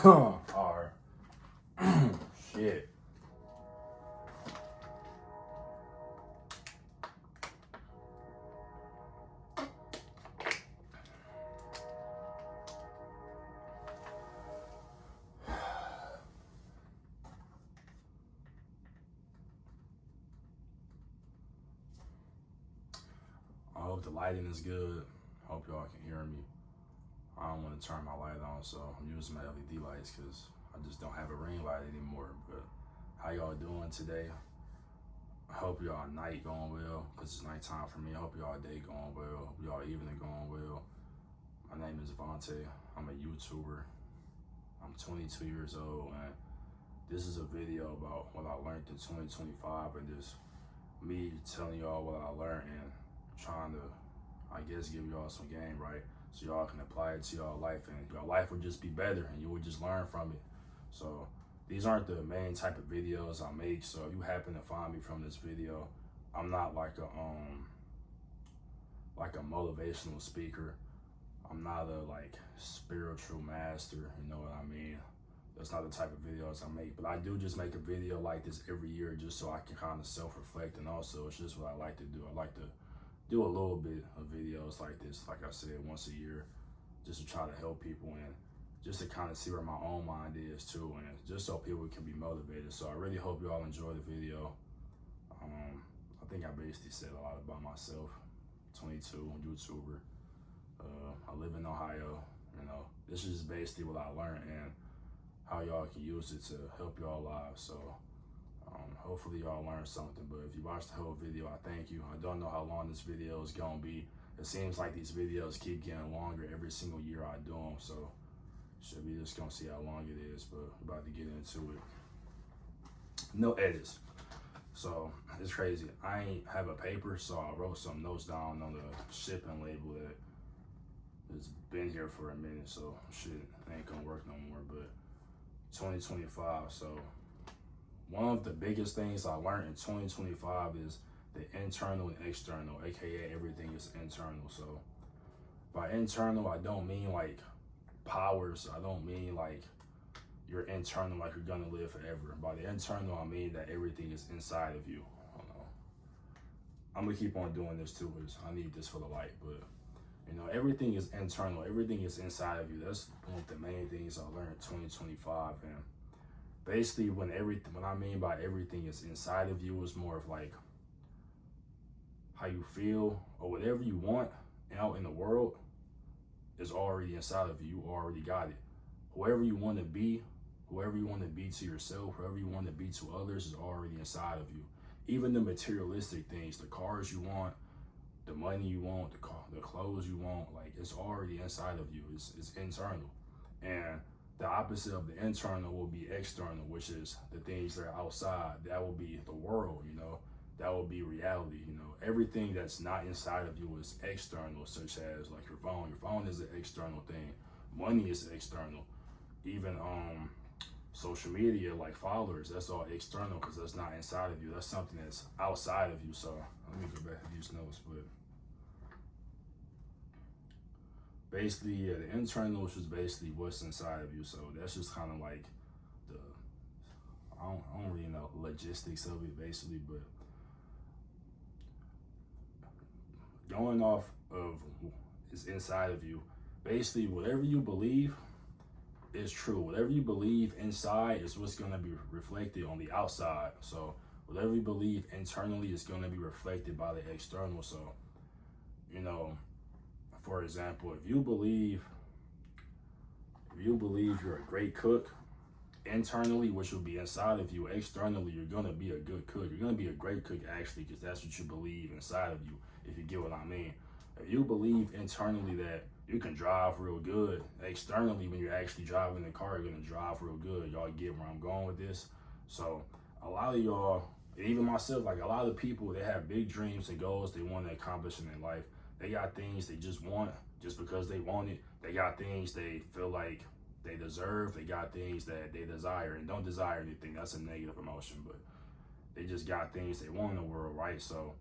are shit. I hope the lighting is good. I hope y'all can hear me. I don't want to turn my light on, so I'm using my LED lights because I just don't have a ring light anymore. But how y'all doing today? I hope y'all night going well because it's nighttime for me. I hope y'all day going well. I hope y'all evening going well. My name is Vontae. I'm a YouTuber. I'm 22 years old, and this is a video about what I learned in 2025 and just me telling y'all what I learned and trying to, I guess, give y'all some game, right? So y'all can apply it to y'all life and your life would just be better and you would just learn from it. So these aren't the main type of videos I make. So if you happen to find me from this video, I'm not like a motivational speaker. I'm not a like spiritual master, you know what I mean? That's not the type of videos I make, but I do just make a video like this every year just so I can kind of self-reflect, and also it's just what I like to do. I like to do a little bit of videos like this, like I said, once a year, just to try to help people and just to kind of see where my own mind is too, and just so people can be motivated. So I really hope you all enjoy the video. I think I basically said a lot about myself. 22, YouTuber. I live in Ohio. You know, this is basically what I learned and how y'all can use it to help y'all lives. So hopefully y'all learned something, but if you watched the whole video, I thank you. I don't know how long this video is gonna be. It seems like these videos keep getting longer every single year I do them, so should be just gonna see how long it is, but we're about to get into it. No edits. So it's crazy. I ain't have a paper, so I wrote some notes down on the shipping label that has been here for a minute, so shit ain't gonna work no more, but 2025, so one of the biggest things I learned in 2025 is the internal and external, aka everything is internal. So by internal, I don't mean like powers. I don't mean like you're internal, like you're gonna live forever. By the internal, I mean that everything is inside of you. I don't know. I'm gonna keep on doing this too because I need this for the light, but you know, everything is internal. Everything is inside of you. That's one of the main things I learned in 2025. And basically, what I mean by everything is inside of you is more of like how you feel or whatever you want out in the world is already inside of you. You already got it. Whoever you want to be to yourself, whoever you want to be to others is already inside of you. Even the materialistic things, the cars you want, the money you want, the clothes you want, like it's already inside of you. It's internal. And the opposite of the internal will be external, which is the things that are outside. That will be the world, you know. That will be reality, you know. Everything that's not inside of you is external, such as like your phone. Your phone is an external thing. Money is external. Even social media, like followers, that's all external because that's not inside of you. That's something that's outside of you. So let me go back to these notes, but basically, yeah, the internal is just basically what's inside of you. So that's just kind of like the, I don't really know logistics of it basically, but going off of is inside of you. Basically, whatever you believe is true. Whatever you believe inside is what's going to be reflected on the outside. So whatever you believe internally is going to be reflected by the external. So, you know, for example, if you believe you're a great cook internally, which will be inside of you, externally, you're going to be a good cook. You're going to be a great cook, actually, because that's what you believe inside of you, if you get what I mean. If you believe internally that you can drive real good, externally, when you're actually driving the car, you're going to drive real good. Y'all get where I'm going with this? So a lot of y'all, and even myself, like a lot of people, they have big dreams and goals they want to accomplish in their life. They got things they just want just because they want it. They got things they feel like they deserve. They got things that they desire, and don't desire anything. That's a negative emotion, but they just got things they want in the world, right? So,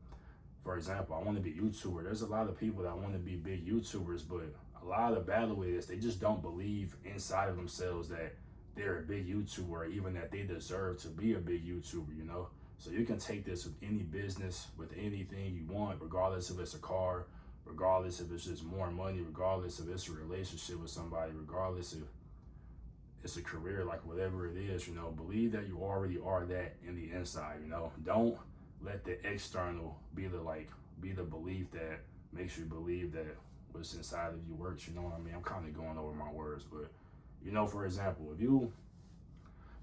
for example, I want to be a YouTuber. There's a lot of people that want to be big YouTubers, but a lot of the battle is they just don't believe inside of themselves that they're a big YouTuber, or even that they deserve to be a big YouTuber, you know? So you can take this with any business, with anything you want, regardless if it's a car, regardless if it's just more money, regardless if it's a relationship with somebody, regardless if it's a career, like whatever it is, you know, believe that you already are that in the inside, you know. Don't let the external be the belief that makes you believe that what's inside of you works, you know what I mean? I'm kind of going over my words, but, you know, for example,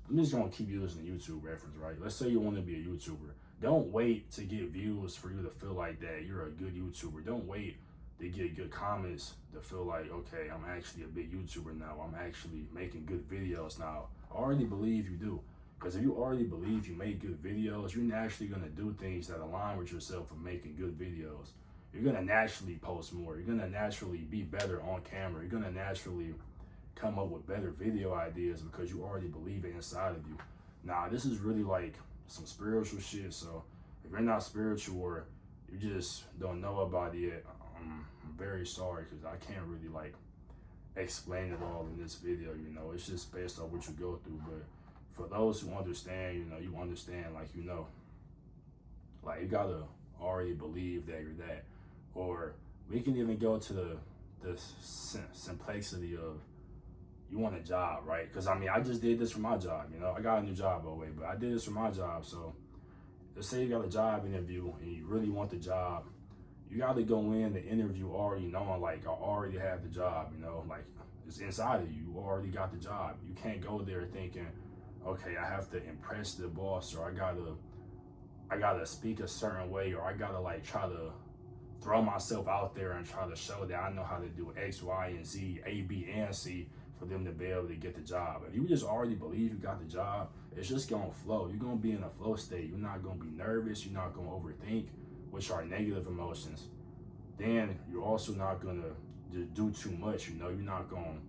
I'm just gonna keep using the YouTube reference, right? Let's say you want to be a YouTuber. Don't wait to get views for you to feel like that you're a good YouTuber. Don't wait to get good comments to feel like, okay, I'm actually a big YouTuber now. I'm actually making good videos now. I already believe you do. Because if you already believe you make good videos, you're naturally gonna do things that align with yourself of making good videos. You're gonna naturally post more. You're gonna naturally be better on camera. You're gonna naturally come up with better video ideas because you already believe it inside of you. Now, this is really like some spiritual shit. So if you're not spiritual or you just don't know about it, I'm very sorry because I can't really like explain it all in this video, you know. It's just based on what you go through. But for those who understand, you know, you understand, like, you know, like you gotta already believe that you're that. Or we can even go to the simplicity of, you want a job, right? Because I mean, I just did this for my job, you know. I got a new job, by the way, but I did this for my job. So let's say you got a job interview and you really want the job. You got to go in the interview already knowing, like, I already have the job, you know, like it's inside of you. You already got the job. You can't go there thinking, okay, I have to impress the boss, or I gotta speak a certain way, or I gotta like try to throw myself out there and try to show that I know how to do X, Y, and Z, A, B, and C for them to be able to get the job. If you just already believe you got the job, it's just gonna flow. You're gonna be in a flow state. You're not gonna be nervous. You're not gonna overthink, which are negative emotions. Then you're also not gonna do too much. You know, you're not gonna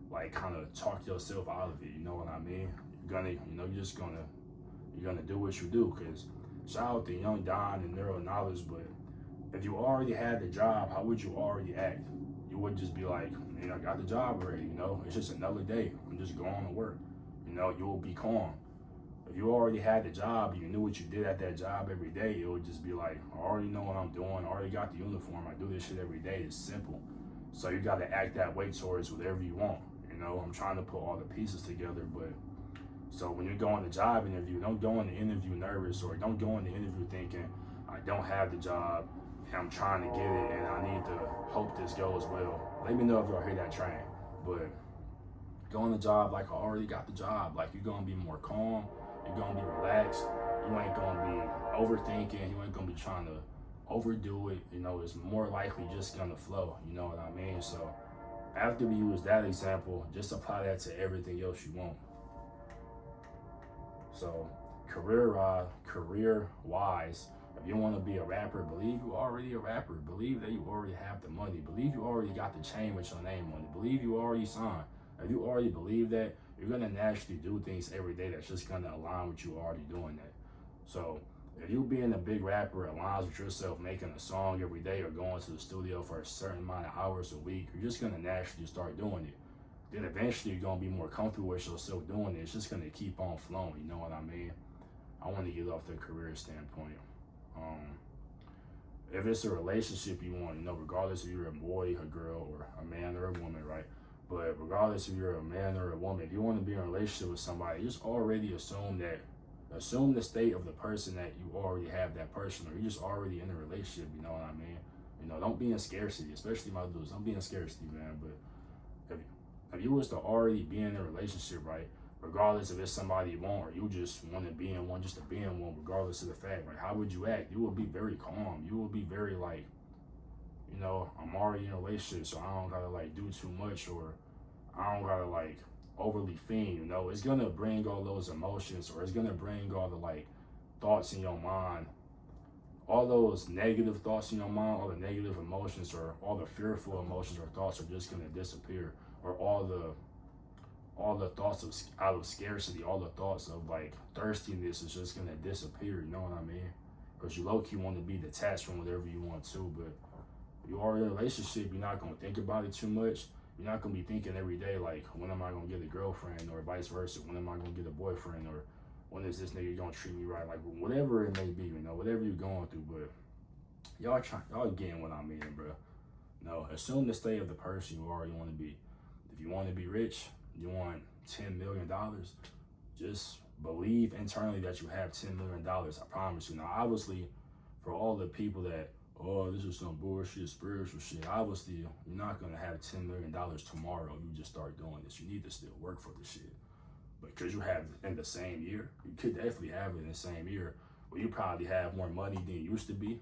like kind of talk yourself out of it. You know what I mean? You're gonna, you know, you're gonna do what you do. Because shout out to Young Don and Neural Knowledge, but if you already had the job, how would you already act? You would just be like, man, I got the job already, you know? It's just another day. I'm just going to work. You know, you'll be calm. If you already had the job, you knew what you did at that job every day, it would just be like, I already know what I'm doing. I already got the uniform. I do this shit every day. It's simple. So you got to act that way towards whatever you want. You know, I'm trying to put all the pieces together, but so when you're going to job interview, don't go in the interview nervous, or don't go in the interview thinking, I don't have the job, and I'm trying to get it, and I need to hope this goes well. Let me know if y'all hear that train. But go on the job like I already got the job. Like, you're gonna be more calm, you're gonna be relaxed, you ain't gonna be overthinking, you ain't gonna be trying to overdo it. You know, it's more likely just gonna flow, you know what I mean? So after we use that example, just apply that to everything else you want. So career-wise, if you want to be a rapper, believe you already a rapper. Believe that you already have the money. Believe you already got the chain with your name on it. Believe you already signed. If you already believe that, you're going to naturally do things every day that's just going to align with you already doing that. So if you being a big rapper aligns with yourself making a song every day or going to the studio for a certain amount of hours a week, you're just going to naturally start doing it. Then eventually you're going to be more comfortable with yourself doing it. It's just going to keep on flowing, you know what I mean? I want to get off the career standpoint. If it's a relationship you want, you know, regardless if you're a boy, a girl, or a man or a woman, right? But regardless if you're a man or a woman, if you want to be in a relationship with somebody, just already assume the state of the person that you already have that person, or you're just already in a relationship, you know what I mean? You know, don't be in scarcity, especially my dudes. Don't be in scarcity, man. But if you was to already be in a relationship, right, regardless if it's somebody you want or you just want to be in one just to be in one, regardless of the fact, right, how would you act? You would be very calm. You would be very like, you know, I'm already in a relationship, so I don't gotta like do too much, or I don't gotta like overly fiend, you know. It's gonna bring all those emotions, or it's gonna bring all the like thoughts in your mind, all those negative thoughts in your mind, all the negative emotions, or all the fearful emotions or thoughts are just gonna disappear, or all the thoughts of out of scarcity, all the thoughts of like thirstiness is just gonna disappear, you know what I mean? Because you low-key want to be detached from whatever you want to, but you are in a relationship, you're not gonna think about it too much. You're not gonna be thinking every day like, when am I gonna get a girlfriend, or vice versa. When am I gonna get a boyfriend, or when is this nigga gonna treat me right? Like whatever it may be, you know, whatever you're going through. But y'all getting what I mean, bro. No, assume the state of the person you already want to be. If you want to be rich, you want $10 million, just believe internally that you have $10 million. I promise you. Now, obviously, for all the people that, oh, this is some bullshit, spiritual shit, obviously, you're not going to have $10 million tomorrow if you just start doing this. You need to still work for this shit. But because you have it in the same year, you could definitely have it in the same year, where you probably have more money than you used to be,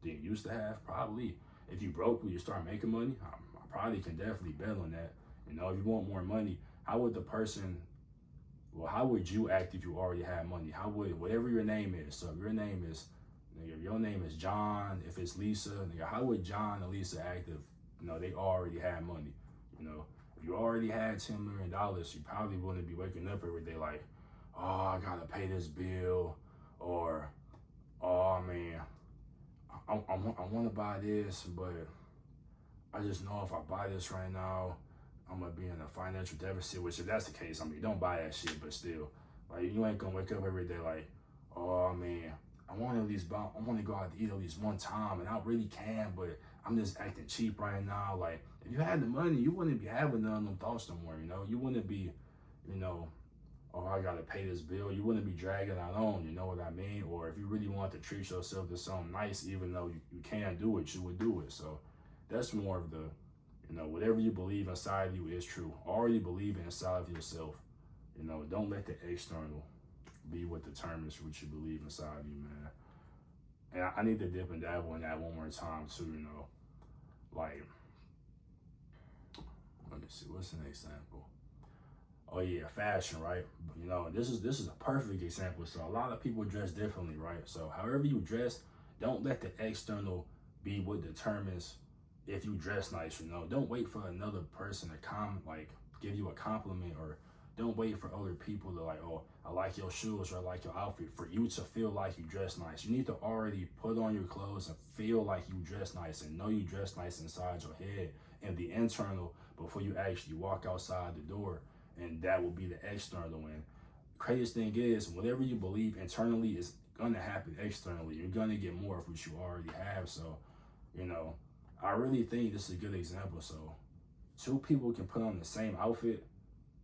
than you used to have, probably. If you broke when you start making money, I probably can definitely bet on that. You know, if you want more money, how would how would you act if you already had money? How would, whatever your name is, so if your name is, if your name is John, if it's Lisa, how would John and Lisa act if, you know, they already had money? You know, if you already had $10 million, you probably wouldn't be waking up every day like, oh, I gotta pay this bill, or, oh man, I want to buy this, but I just know if I buy this right now, I'm gonna be in a financial deficit. Which, if that's the case, I mean, don't buy that shit. But still, like, you ain't gonna wake up every day like, oh man, I want to go out to eat at least one time, and I really can, but I'm just acting cheap right now. Like, if you had the money, you wouldn't be having none of them thoughts no more. You know, you wouldn't be, you know, oh, I gotta pay this bill. You wouldn't be dragging that on, you know what I mean? Or if you really want to treat yourself to something nice, even though you can do it, you would do it. So that's more of the, you know, whatever you believe inside of you is true. Already believe it inside of yourself. You know, don't let the external be what determines what you believe inside of you, man. And I need to dip and dabble in that one more time too, you know. Like, let me see, what's an example? Oh yeah, fashion, right? You know, this is a perfect example. So a lot of people dress differently, right? So however you dress, don't let the external be what determines if you dress nice, you know. Don't wait for another person to give you a compliment, or don't wait for other people to like, oh, I like your shoes, or I like your outfit, for you to feel like you dress nice. You need to already put on your clothes and feel like you dress nice, and know you dress nice inside your head and the internal before you actually walk outside the door. And that will be the external. And craziest thing is, whatever you believe internally is gonna happen externally. You're gonna get more of what you already have. So, you know, I really think this is a good example. So two people can put on the same outfit.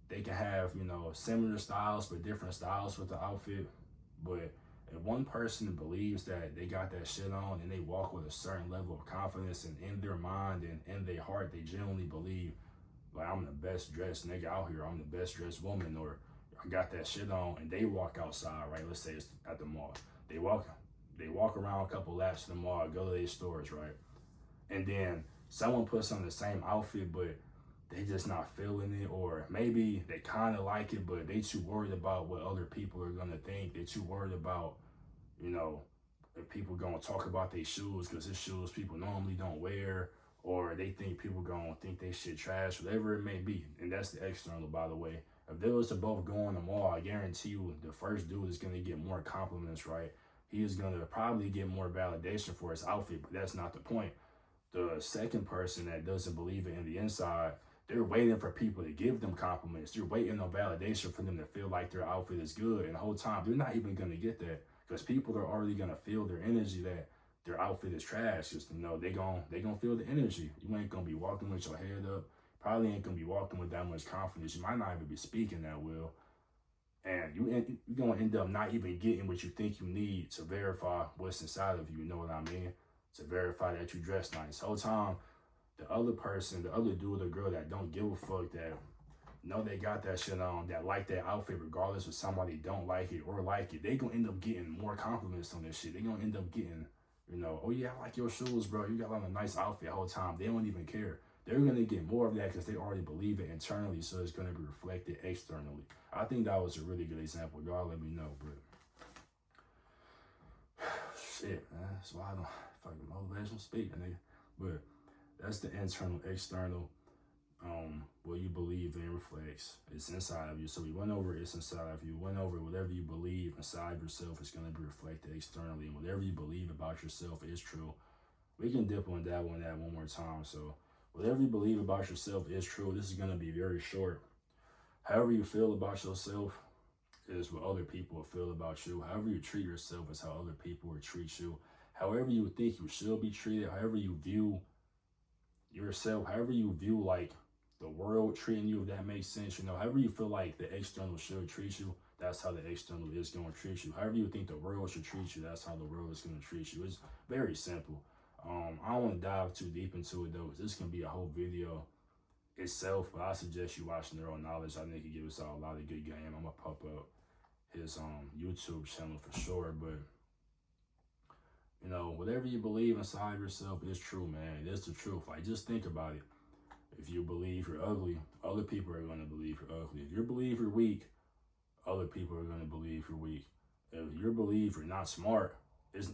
They can have, you know, similar styles but different styles with the outfit. But if one person believes that they got that shit on, and they walk with a certain level of confidence, and in their mind and in their heart they genuinely believe, like, I'm the best dressed nigga out here, I'm the best dressed woman, or I got that shit on, and they walk outside, right? Let's say it's at the mall. They walk around a couple laps to the mall, go to their stores, right? And then someone puts on the same outfit, but they just not feeling it, or maybe they kind of like it, but they too worried about what other people are gonna think. They too worried about, you know, if people gonna talk about their shoes, because it's shoes people normally don't wear, or they think people gonna think they shit trash, whatever it may be. And that's the external, by the way. If they was to both go on the mall, I guarantee you the first dude is gonna get more compliments, right? He is gonna probably get more validation for his outfit, but that's not the point. The second person that doesn't believe it in the inside, they're waiting for people to give them compliments. They're waiting on validation for them to feel like their outfit is good. And the whole time, they're not even gonna get that, because people are already gonna feel their energy that their outfit is trash. Just, you know, they gon' feel the energy. You ain't gonna be walking with your head up. Probably ain't gonna be walking with that much confidence. You might not even be speaking that well. And you're gonna end up not even getting what you think you need to verify what's inside of you. You know what I mean? To verify that you dress nice. The whole time, the other person, the other dude or girl that don't give a fuck, that know they got that shit on, that like that outfit regardless of somebody don't like it or like it, they gonna end up getting more compliments on this shit. They gonna end up getting, you know, oh yeah, I like your shoes, bro. You got on a nice outfit the whole time. They don't even care. They're going to get more of that because they already believe it internally, so it's going to be reflected externally. I think that was a really good example. Y'all let me know, but shit, man. That's why I don't fucking motivational speaking, nigga. But that's the internal, external. What you believe in reflects. It's inside of you. So we went over it's inside of you. Went over whatever you believe inside yourself is going to be reflected externally. And whatever you believe about yourself is true. We can dip on that one one more time. So Whatever you believe about yourself is true. This is going to be very short. However you feel about yourself is what other people will feel about you. However you treat yourself is how other people will treat you. However you think you should be treated, however you view yourself, however you view like the world treating you, if that makes sense, however you feel like the external should treat you, that's how the external is going to treat you. However you think the world should treat you, that's how the world is going to treat you. It's very simple. I don't want to dive too deep into it though, because this can be a whole video itself, but I suggest you watch Neural Knowledge. I think he gives out a lot of good game. I'm gonna pop up his YouTube channel for sure. But whatever you believe inside yourself is true, man. It is the truth. Like, just think about it. If you believe you're ugly, other people are gonna believe you're ugly. If you believe you're weak, other people are gonna believe you're weak. If you believe you're not smart,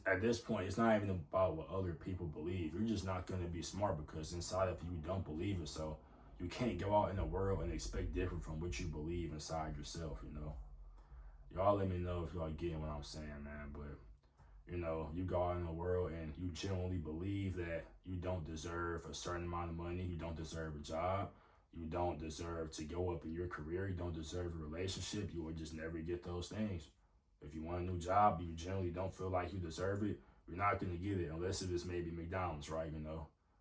at this point, it's not even about what other people believe. You're just not gonna be smart because inside of you don't believe it. So you can't go out in the world and expect different from what you believe inside yourself, Y'all let me know if y'all getting what I'm saying, man. But, you go out in the world and you genuinely believe that you don't deserve a certain amount of money. You don't deserve a job. You don't deserve to go up in your career. You don't deserve a relationship. You will just never get those things. If you want a new job, you generally don't feel like you deserve it. You're not going to get it unless it is maybe McDonald's, right?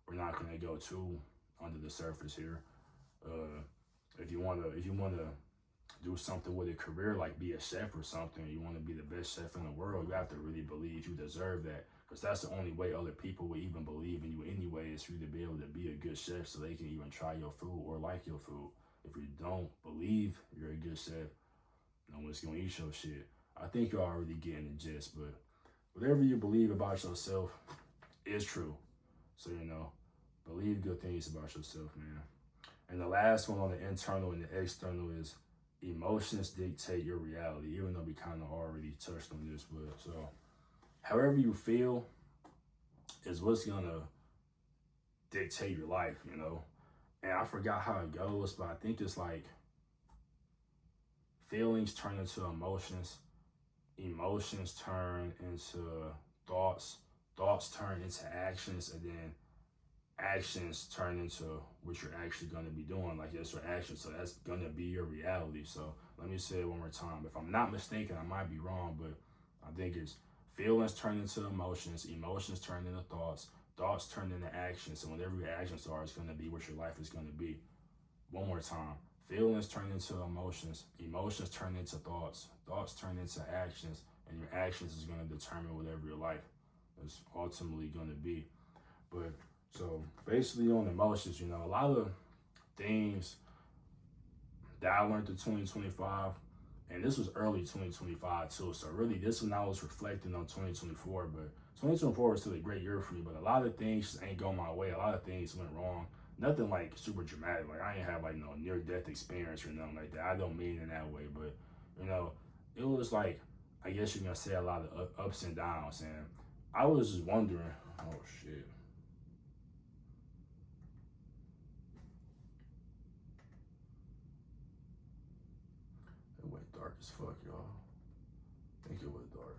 We're not going to go too under the surface here. If you want to do something with a career, like be a chef or something, you want to be the best chef in the world, you have to really believe you deserve that, because that's the only way other people will even believe in you anyway, is for you to be able to be a good chef so they can even try your food or like your food. If you don't believe you're a good chef, no one's going to eat your shit. I think you're already getting the gist, but whatever you believe about yourself is true. So, believe good things about yourself, man. And the last one on the internal and the external is emotions dictate your reality, even though we kind of already touched on this. But so however you feel is what's going to dictate your life, And I forgot how it goes, but I think it's like feelings turn into emotions, emotions turn into thoughts, thoughts turn into actions, and then actions turn into what you're actually going to be doing. Like, that's your action, so that's going to be your reality. So let me say it one more time. If I'm not mistaken, I might be wrong, but I think it's feelings turn into emotions, emotions turn into thoughts, thoughts turn into actions, and whatever your actions are, it's going to be what your life is going to be. One more time. Feelings turn into emotions, emotions turn into thoughts, thoughts turn into actions, and your actions is going to determine whatever your life is ultimately going to be. But so basically on emotions, a lot of things that I learned in 2025, and this was early 2025 too. So really this when I was reflecting on 2024, but 2024 was still a great year for me, but a lot of things just ain't going my way. A lot of things went wrong. Nothing like super dramatic. Like, I ain't have like no near death experience or nothing like that. I don't mean in that way, but it was like, I guess you're gonna say a lot of ups and downs. And I was just wondering, oh shit. It went dark as fuck, y'all. I think it went dark.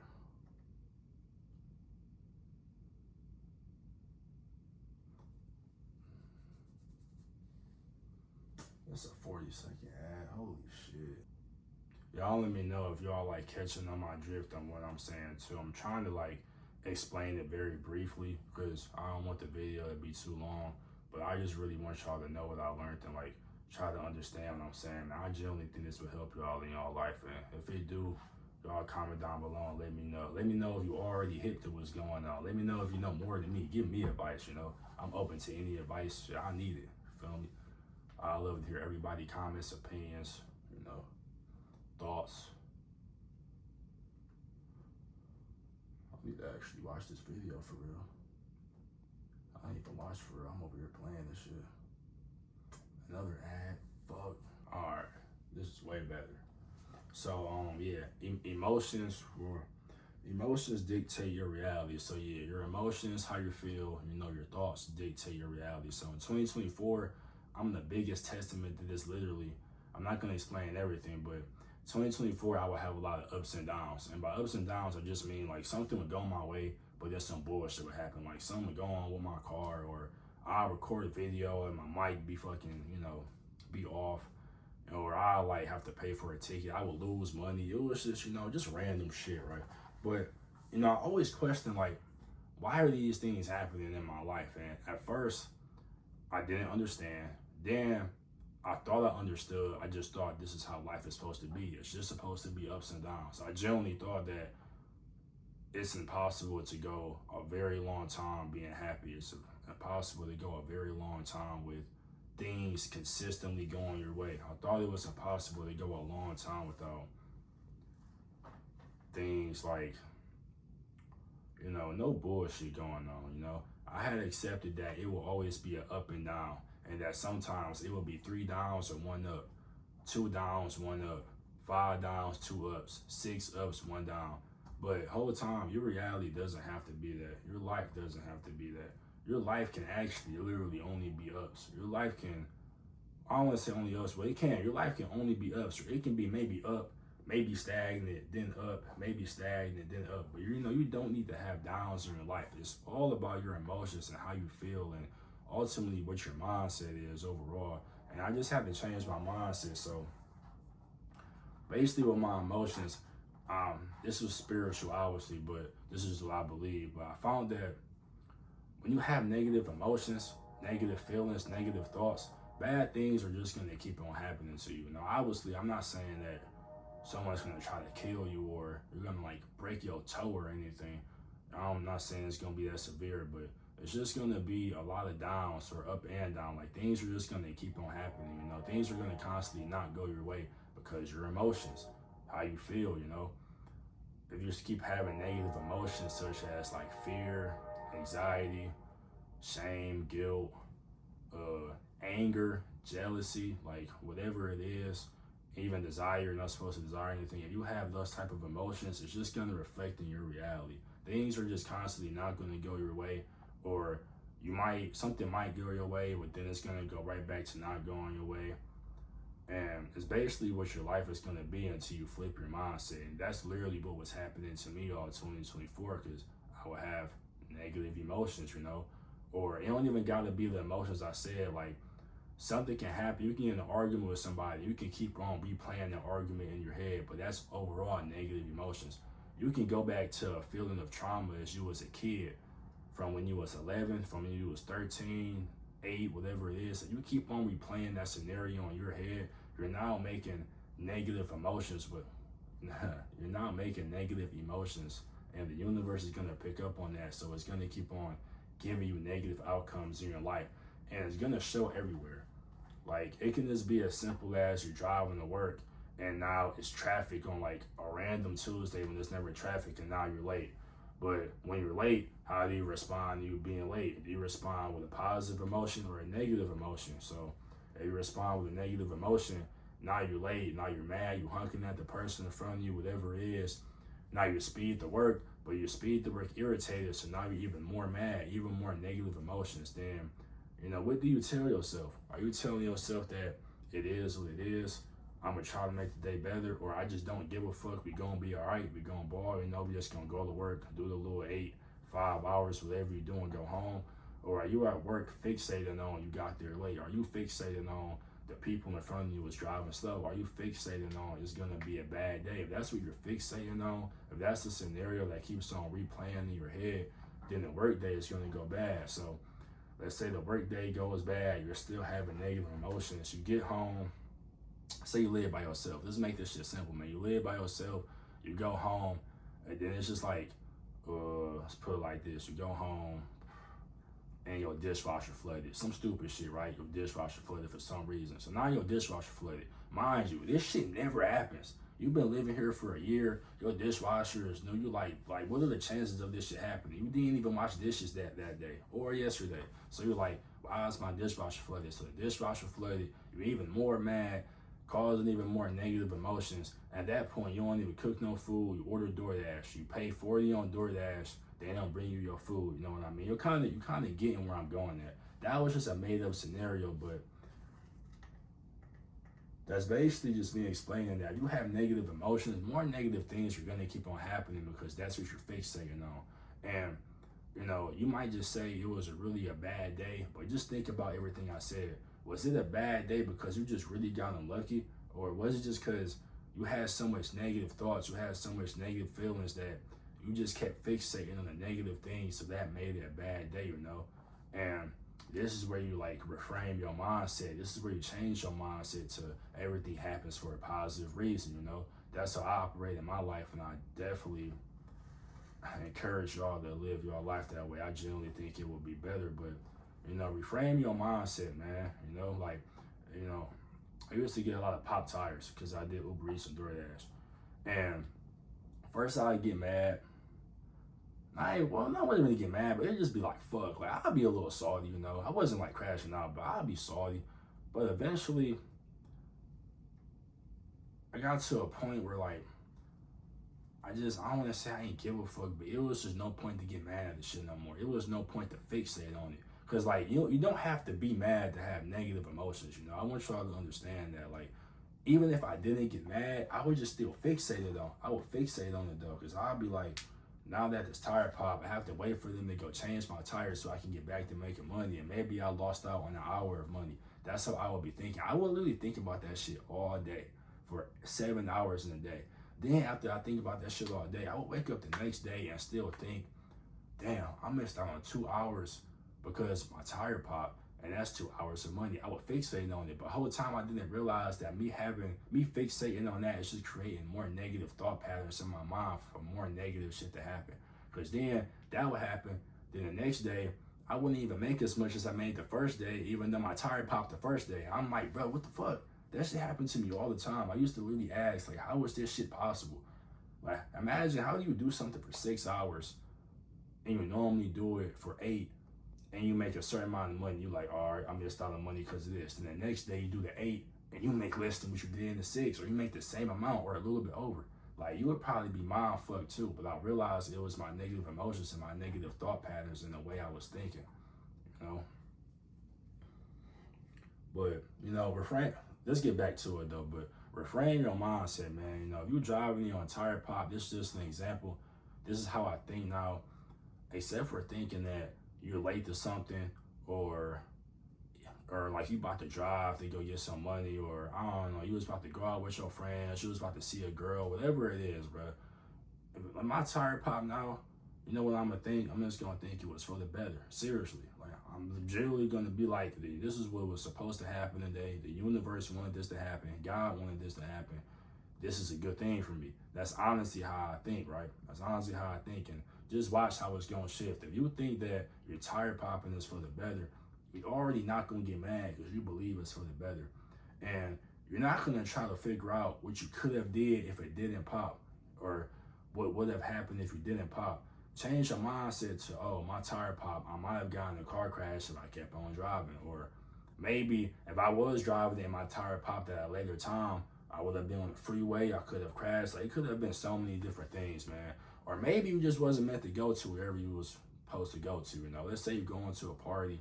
It's a 40-second ad. Holy shit. Y'all let me know if y'all like catching on my drift on what I'm saying too. I'm trying to like explain it very briefly because I don't want the video to be too long, but I just really want y'all to know what I learned and like try to understand what I'm saying. I genuinely think this will help y'all in y'all life, and if it do, y'all comment down below and let me know. Let me know if you already hip to what's going on. Let me know if you know more than me. Give me advice, I'm open to any advice. Shit, I need it. Feel me? I love to hear everybody comments, opinions, thoughts. I need to actually watch this video for real. I ain't even watch for real. I'm over here playing this shit. Another ad. Fuck. Alright. This is way better. So, yeah. Emotions dictate your reality. So, yeah, your emotions, how you feel, your thoughts dictate your reality. So, in 2024, I'm the biggest testament to this, literally. I'm not going to explain everything, but 2024, I would have a lot of ups and downs. And by ups and downs, I just mean like something would go my way, but then some bullshit would happen. Like something would go on with my car, or I record a video and my mic be fucking, be off, or I like have to pay for a ticket. I would lose money. It was just, just random shit, right? But, I always question like, why are these things happening in my life? And at first, I didn't understand. Then I thought I understood. I just thought this is how life is supposed to be. It's just supposed to be ups and downs. I genuinely thought that it's impossible to go a very long time being happy. It's impossible to go a very long time with things consistently going your way. I thought it was impossible to go a long time without things like, no bullshit going on, I had accepted that it will always be an up and down, and that sometimes it will be 3 downs or 1 up, 2 downs, 1 up, 5 downs, 2 ups, 6 ups, 1 down. But whole time, your reality doesn't have to be that. Your life doesn't have to be that. Your life can actually literally only be ups. Your life can, I don't want to say only ups, but it can. Your life can only be ups. Or it can be maybe up, maybe stagnant, then up, maybe stagnant, then up. But you don't need to have downs in your life. It's all about your emotions and how you feel, and ultimately what your mindset is overall. And I just had to change my mindset. So basically with my emotions, this was spiritual, obviously, but this is what I believe. But I found that when you have negative emotions, negative feelings, negative thoughts, bad things are just going to keep on happening to you. Now, obviously, I'm not saying that someone's going to try to kill you or you're going to like break your toe or anything. I'm not saying it's going to be that severe, but it's just going to be a lot of downs or up and down. Like things are just going to keep on happening. Things are going to constantly not go your way because your emotions, how you feel, If you just keep having negative emotions such as like fear, anxiety, shame, guilt, anger, jealousy, like whatever it is, even desire, you're not supposed to desire anything. If you have those type of emotions, it's just going to reflect in your reality. Things are just constantly not going to go your way, or something might go your way, but then it's going to go right back to not going your way. And it's basically what your life is going to be until you flip your mindset. And that's literally what was happening to me all 2024, because I would have negative emotions, or it don't even got to be the emotions I said. Like something can happen. You can get in an argument with somebody. You can keep on replaying that argument in your head, but that's overall negative emotions. You can go back to a feeling of trauma as you was a kid, from when you was 11, from when you was 13, 8, whatever it is. You keep on replaying that scenario in your head. You're now making negative emotions, but you're not making negative emotions, and the universe is going to pick up on that. So it's going to keep on giving you negative outcomes in your life, and it's going to show everywhere. Like it can just be as simple as you're driving to work and now it's traffic on like a random Tuesday when there's never traffic, and now you're late. But when you're late, how do you respond to you being late? Do you respond with a positive emotion or a negative emotion? So if you respond with a negative emotion, now you're late, now you're mad, you're honking at the person in front of you, whatever it is. Now you speed to work, but your speed to work irritated, so now you're even more mad, even more negative emotions. Then, what do you tell yourself? Are you telling yourself that it is what it is? I'm gonna try to make the day better, or I just don't give a fuck. We gonna be all right. We gonna ball. We just gonna go to work, do the little 5 hours, whatever you're doing, go home. Or are you at work fixating on you got there late? Are you fixating on the people in front of you was driving slow? Are you fixating on it's gonna be a bad day? If that's what you're fixating on, if that's the scenario that keeps on replaying in your head, then the work day is gonna go bad. So let's say the work day goes bad, you're still having negative emotions. You get home, say you live by yourself. Let's make this shit simple, man. You live by yourself, you go home, and then it's just like, let's put it like this. You go home and your dishwasher flooded. Some stupid shit, right? Your dishwasher flooded for some reason. So now your dishwasher flooded. Mind you, this shit never happens. You've been living here for a year. Your dishwasher is new. You like what are the chances of this shit happening? You didn't even wash dishes that day or yesterday. So you're like, why is my dishwasher flooded? So the dishwasher flooded. You're even more mad, causing even more negative emotions. At that point, you don't even cook no food. You order DoorDash. You pay $40 on DoorDash. They don't bring you your food. You know what I mean? You're kind of getting where I'm going at. That was just a made up scenario, but that's basically just me explaining that you have negative emotions, more negative things are gonna keep on happening because that's what you're fixating on. And You know, you might just say it was really a bad day, but just think about everything I said. Was it a bad day because you just really got unlucky? Or was it just because you had so much negative thoughts, you had so much negative feelings that you just kept fixating on the negative things, so that made it a bad day, you know? And this is where you like reframe your mindset. This is where you change your mindset to everything happens for a positive reason, you know? That's how I operate in my life, and I definitely encourage y'all to live your life that way. I genuinely think it will be better, but you know, reframe your mindset, man. You know, like, you know, I used to get a lot of pop tires because I did Uber Eats and DoorDash. And first I'd get mad. I wouldn't really get mad, but it'd just be like, fuck. Like, I'd be a little salty, you know. I wasn't like crashing out, but I'd be salty. But eventually, I got to a point where, like, I don't want to say I ain't give a fuck, but it was just no point to get mad at the shit no more. It was no point to fixate on it. Because, like, you don't have to be mad to have negative emotions, you know. I want y'all to understand that, like, even if I didn't get mad, I would just still fixate it on. I would fixate on it, though, because I'd be like, now that this tire pop, I have to wait for them to go change my tires so I can get back to making money. And maybe I lost out on an hour of money. That's how I would be thinking. I would literally think about that shit all day for 7 hours in a day. Then after I think about that shit all day, I would wake up the next day and still think, damn, I missed out on 2 hours because my tire popped, and that's 2 hours of money. I would fixate on it, but the whole time I didn't realize that me fixating on that is just creating more negative thought patterns in my mind for more negative shit to happen. Because then that would happen. Then the next day, I wouldn't even make as much as I made the first day, even though my tire popped the first day. I'm like, bro, what the fuck? That shit happened to me all the time. I used to really ask, like, how is this shit possible? Like, imagine, how do you do something for 6 hours and you normally do it for 8, and you make a certain amount of money? You're like, all right, I missed out on money because of this. And the next day you do the 8 and you make less than what you did in the 6, or you make the same amount or a little bit over. Like, you would probably be mind fucked too, but I realized it was my negative emotions and my negative thought patterns and the way I was thinking, you know? But, you know, let's get back to it though, but reframe your mindset, man. You know, if you're driving on tire pop, this is just an example. This is how I think now, except for thinking that you're late to something, or like you about to drive to go get some money, or I don't know, you was about to go out with your friends, you was about to see a girl, whatever it is, bro. If my tire pop now, you know what I'm gonna think? I'm just gonna think it was for the better. Seriously. Like, I'm generally gonna be like, this is what was supposed to happen today. The universe wanted this to happen. God wanted this to happen. This is a good thing for me. That's honestly how I think, right? That's honestly how I think. And just watch how it's gonna shift. If you think that your tire popping is for the better, you're already not gonna get mad because you believe it's for the better. And you're not gonna try to figure out what you could have did if it didn't pop, or what would have happened if you didn't pop. Change your mindset to, oh, my tire popped, I might have gotten in a car crash if I kept on driving. Or maybe if I was driving and my tire popped at a later time, I would have been on the freeway, I could have crashed. Like, it could have been so many different things, man. Or maybe you just wasn't meant to go to wherever you was supposed to go to, you know. Let's say you're going to a party,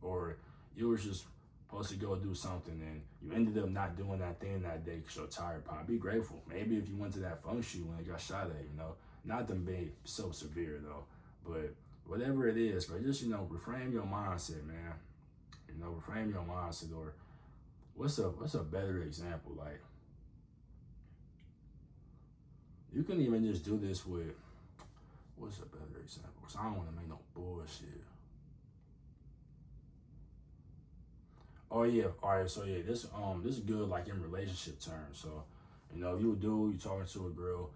or you was just supposed to go do something and you ended up not doing that thing that day because your tire popped. Be grateful. Maybe if you went to that function when it got shot at, you know. Not them being so severe though, but whatever it is, but just, you know, reframe your mindset, man. You know, reframe your mindset. Or what's a better example? Like, you can even just do this with, what's a better example? Because I don't want to make no bullshit. Oh yeah, all right. So yeah, this is good, like, in relationship terms. So, you know, if you a dude, you talking to a girl.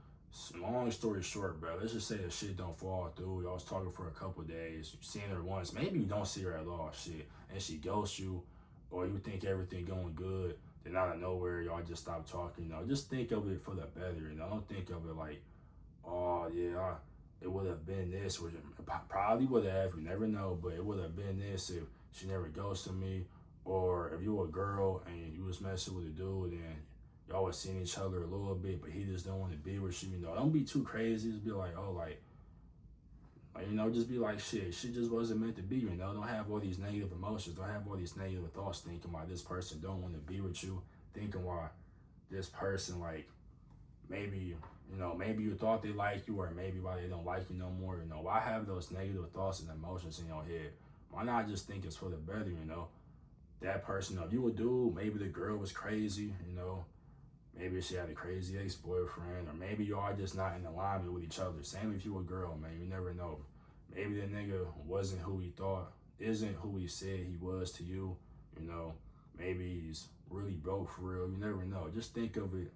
Long story short, bro, let's just say the shit don't fall through. Y'all was talking for a couple of days, you seen her once, maybe you don't see her at all, shit, and she ghosts you, or you think everything going good, then out of nowhere, y'all just stop talking, you know. Just think of it for the better, you know. Don't think of it like, oh yeah, it would have been this, which probably would have, you never know, but it would have been this if she never ghosted me. Or if you were a girl and you was messing with a dude and y'all was seeing each other a little bit, but he just don't want to be with you, you know. Don't be too crazy. Just be like, oh, like, you know, just be like, shit just wasn't meant to be, you know. Don't have all these negative emotions. Don't have all these negative thoughts thinking why this person don't want to be with you. Thinking why this person, like, maybe, maybe you thought they like you, or maybe why they don't like you no more. Why have those negative thoughts and emotions in your head? Why not just think it's for the better? That person, if you a dude, maybe the girl was crazy. Maybe she had a crazy ex-boyfriend, or maybe you are just not in alignment with each other. Same if you a girl, man, you never know. Maybe the nigga wasn't who he thought, isn't who he said he was to you. Maybe he's really broke for real. You never know. Just think of it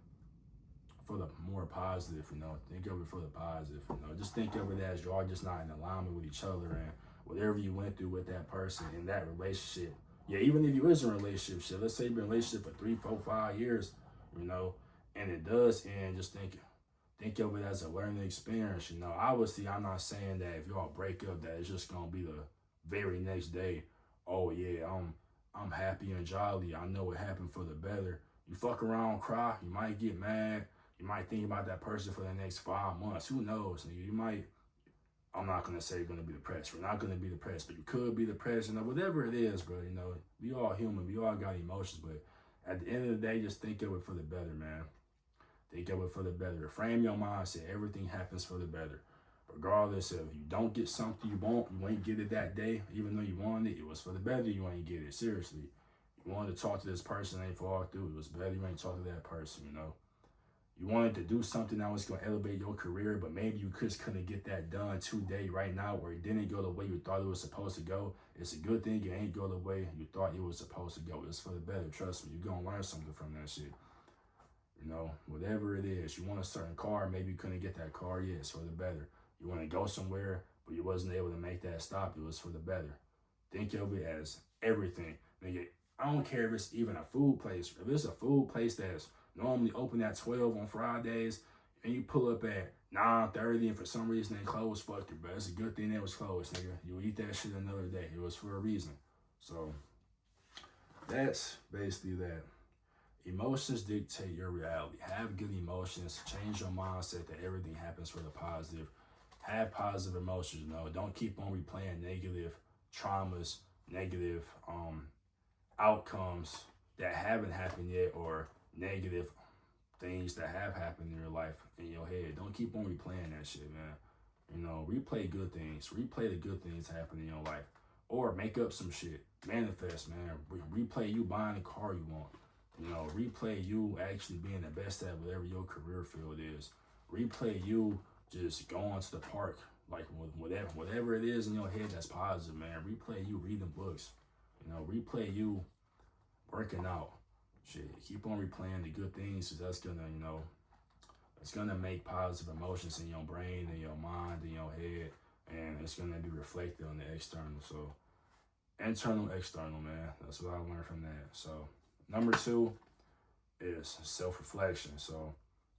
for the more positive. Think of it for the positive. Just think of it as you are just not in alignment with each other, and whatever you went through with that person in that relationship. Yeah, even if you is in a relationship, shit, let's say you've been in a relationship for 3, 4, 5 years, and it does end, just think of it as a learning experience. Obviously I'm not saying that if y'all break up that it's just gonna be the very next day, oh yeah, I'm happy and jolly, I know it happened for the better. You fuck around, cry, you might get mad, you might think about that person for the next 5 months. Who knows, nigga? You might, I'm not gonna say you're gonna be depressed. We're not gonna be depressed, but you could be depressed. Whatever it is, bro. We all human. We all got emotions, but at the end of the day, just think of it for the better, man. Think of it for the better. Frame your mindset. Everything happens for the better. Regardless if you don't get something you want, you ain't get it that day, even though you wanted it. It was for the better. You ain't get it. Seriously, you wanted to talk to this person, ain't fall through. It was better. You ain't talk to that person. You wanted to do something that was going to elevate your career, but maybe you just couldn't get that done today, right now, where it didn't go the way you thought it was supposed to go. It's a good thing it ain't go the way you thought it was supposed to go. It's for the better. Trust me, you're going to learn something from that shit. Whatever it is, you want a certain car, maybe you couldn't get that car yet. It's for the better. You want to go somewhere, but you wasn't able to make that stop. It was for the better. Think of it as everything. Nigga, I don't care if it's even a food place. If it's a food place that's normally open at 12 on Fridays, and you pull up at 9:30, and for some reason they closed, fuck it, bro. It's a good thing they was closed, nigga. You eat that shit another day. It was for a reason. So that's basically that. Emotions dictate your reality. Have good emotions. Change your mindset that everything happens for the positive. Have positive emotions. Don't keep on replaying negative traumas, negative outcomes that haven't happened yet, or negative things that have happened in your life in your head. Don't keep on replaying that shit, man. Replay good things. Replay the good things that happen in your life, or make up some shit. Manifest, man. Replay you buying the car you want. Replay you actually being the best at whatever your career field is. Replay you just going to the park, like whatever it is in your head that's positive, man. Replay you reading books. Replay you working out. Shit, keep on replaying the good things, because that's gonna, it's gonna make positive emotions in your brain, in your mind, in your head, and it's gonna be reflected on the external. So, internal, external, man. That's what I learned from that. So, number 2 is self-reflection. So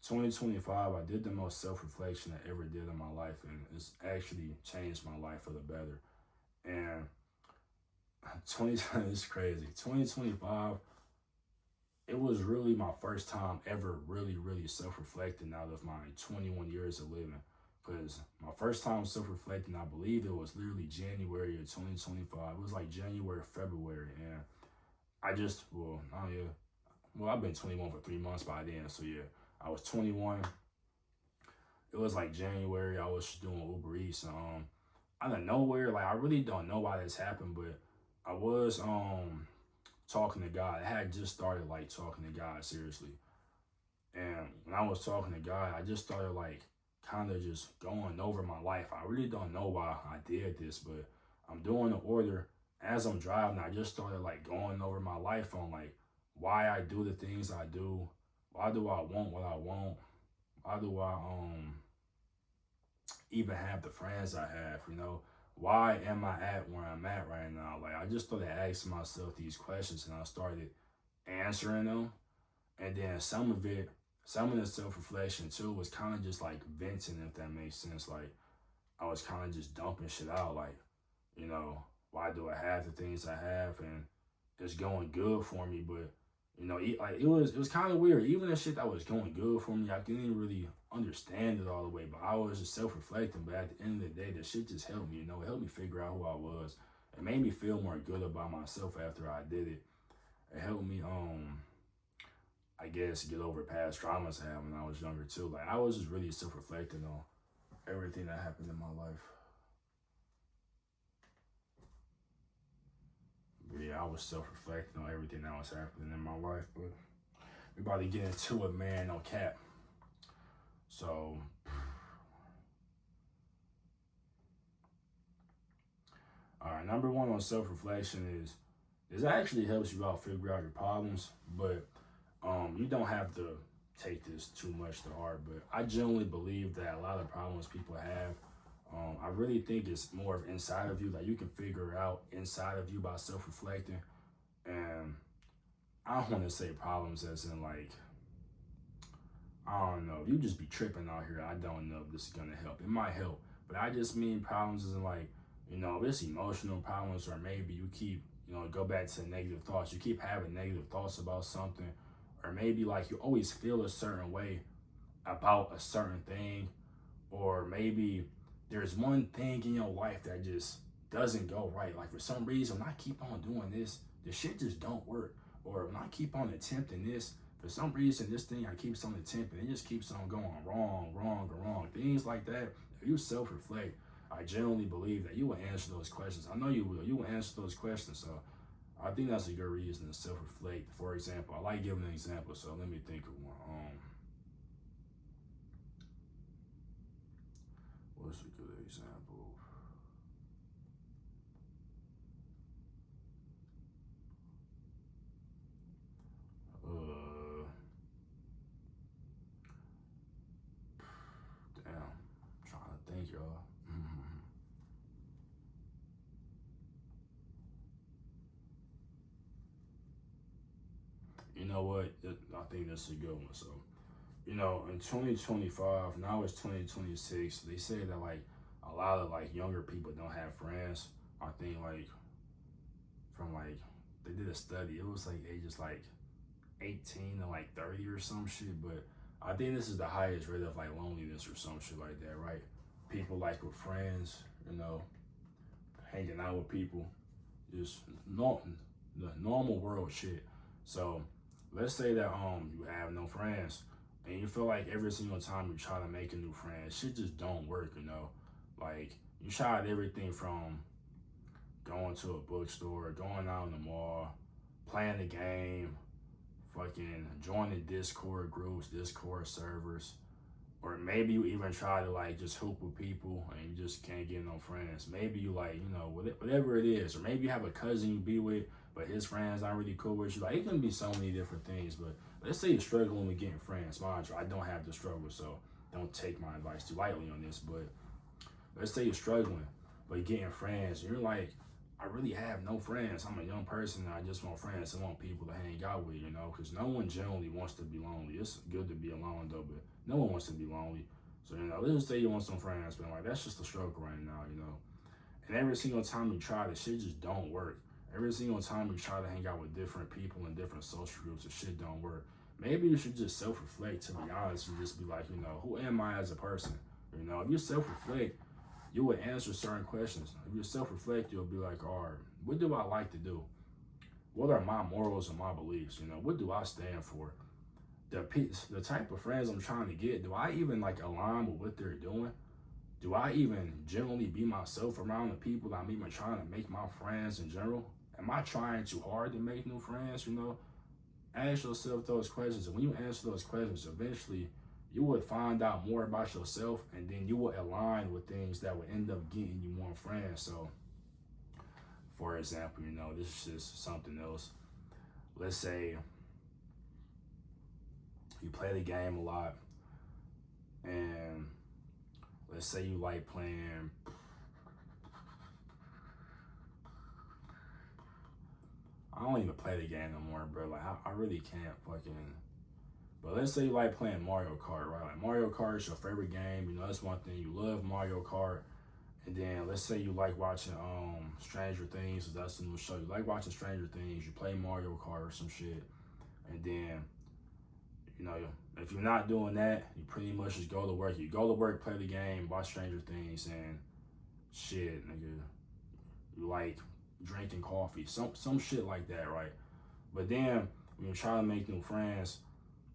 2025, I did the most self-reflection I ever did in my life, and it's actually changed my life for the better. And 2020 is crazy. 2025, it was really my first time ever really, really self-reflecting out of my 21 years of living. Because my first time self-reflecting, I believe it was literally January of 2025. It was like January, February, and I've been 21 for 3 months by then. So yeah, I was 21. It was like January. I was doing Uber Eats. Out of nowhere, like I really don't know why this happened, but I was talking to God. I had just started like talking to God seriously. And when I was talking to God, I just started like kind of just going over my life. I really don't know why I did this, but I'm doing the order. As I'm driving, I just started like going over my life on like why I do the things I do. Why do I want what I want? Why do I even have the friends I have? Why am I at where I'm at right now? Like I just started asking myself these questions, and I started answering them. And then some of the self-reflection too was kind of just like venting, if that makes sense. Like I was kind of just dumping shit out, like, why do I have the things I have, and it's going good for me, but it was kind of weird. Even the shit that was going good for me, I didn't really understand it all the way, but I was just self-reflecting. But at the end of the day, the shit just helped me, it helped me figure out who I was. It made me feel more good about myself after I did it. It helped me, I guess, get over past traumas I had when I was younger too. Like I was just really self-reflecting on everything that happened in my life. But yeah, I was self-reflecting on everything that was happening in my life. But we about to get into it, man, no cap. So, all right, number one on self-reflection is this actually helps you out figure out your problems, but you don't have to take this too much to heart. But I genuinely believe that a lot of problems people have, I really think it's more of inside of you that you can figure out inside of you by self-reflecting. And I don't want to say problems as in like, I don't know, you just be tripping out here. I don't know if this is gonna help. It might help, but I just mean problems as in like, you know, it's emotional problems, or maybe you keep, you know, go back to negative thoughts. You keep having negative thoughts about something, or maybe like you always feel a certain way about a certain thing, or maybe there's one thing in your life that just doesn't go right. Like for some reason, when I keep on doing this, the shit just don't work. Or when I keep on attempting this, for some reason, this thing I keep on attempting, it just keeps on going wrong. Things like that. If you self-reflect, I genuinely believe that you will answer those questions. I know you will. You will answer those questions. So I think that's a good reason to self-reflect. For example, I like giving an example. So let me think of one. What's a good example? Damn. I'm trying to think, y'all. You know what? I think that's a good one. So, you know, in 2025, now it's 2026, they say that like a lot of like younger people don't have friends. I think like from like, they did a study, it was like ages like 18 to like 30 or some shit, but I think this is the highest rate of like loneliness or some shit like that, right? People like with friends, you know, hanging out with people, just the normal world shit. So let's say that you have no friends, and you feel like every single time you try to make a new friend, shit just don't work, you know? Like you tried everything from going to a bookstore, going out in the mall, playing the game, fucking joining Discord groups, Discord servers, or maybe you even try to like just hoop with people and you just can't get no friends. Maybe you like, you know, whatever it is, or maybe you have a cousin you be with, but his friends not really cool with you. Like it can be so many different things, but let's say you're struggling with getting friends. Mind you, I don't have the struggle, so don't take my advice too lightly on this, but let's say you're struggling, but getting friends, and you're like, I really have no friends. I'm a young person and I just want friends. I want people to hang out with, you know, because no one generally wants to be lonely. It's good to be alone though, but no one wants to be lonely. So, you know, let's just say you want some friends, but like that's just a struggle right now, you know. And every single time you try, the shit just don't work. Every single time you try to hang out with different people in different social groups, the shit don't work. Maybe you should just self-reflect, to be honest, and just be like, you know, who am I as a person? You know, if you self-reflect, you would answer certain questions. If you self-reflect, you'll be like, all right, what do I like to do? What are my morals and my beliefs? You know, what do I stand for? The type of friends I'm trying to get, do I even like align with what they're doing? Do I even generally be myself around the people that I'm even trying to make my friends in general? Am I trying too hard to make new friends? You know, ask yourself those questions. And when you answer those questions, eventually you would find out more about yourself, and then you will align with things that will end up getting you more friends. So, for example, you know, this is just something else. Let's say you play the game a lot, and let's say you like playing, I don't even play the game no more, bro. Like, I really can't fucking, but let's say you like playing Mario Kart, right? Like Mario Kart is your favorite game. You know, that's one thing. You love Mario Kart. And then let's say you like watching Stranger Things, because that's the new show. You like watching Stranger Things. You play Mario Kart or some shit. And then, you know, if you're not doing that, you pretty much just go to work. You go to work, play the game, watch Stranger Things, and shit, nigga. You like drinking coffee, some shit like that, right? But then when you try to make new friends,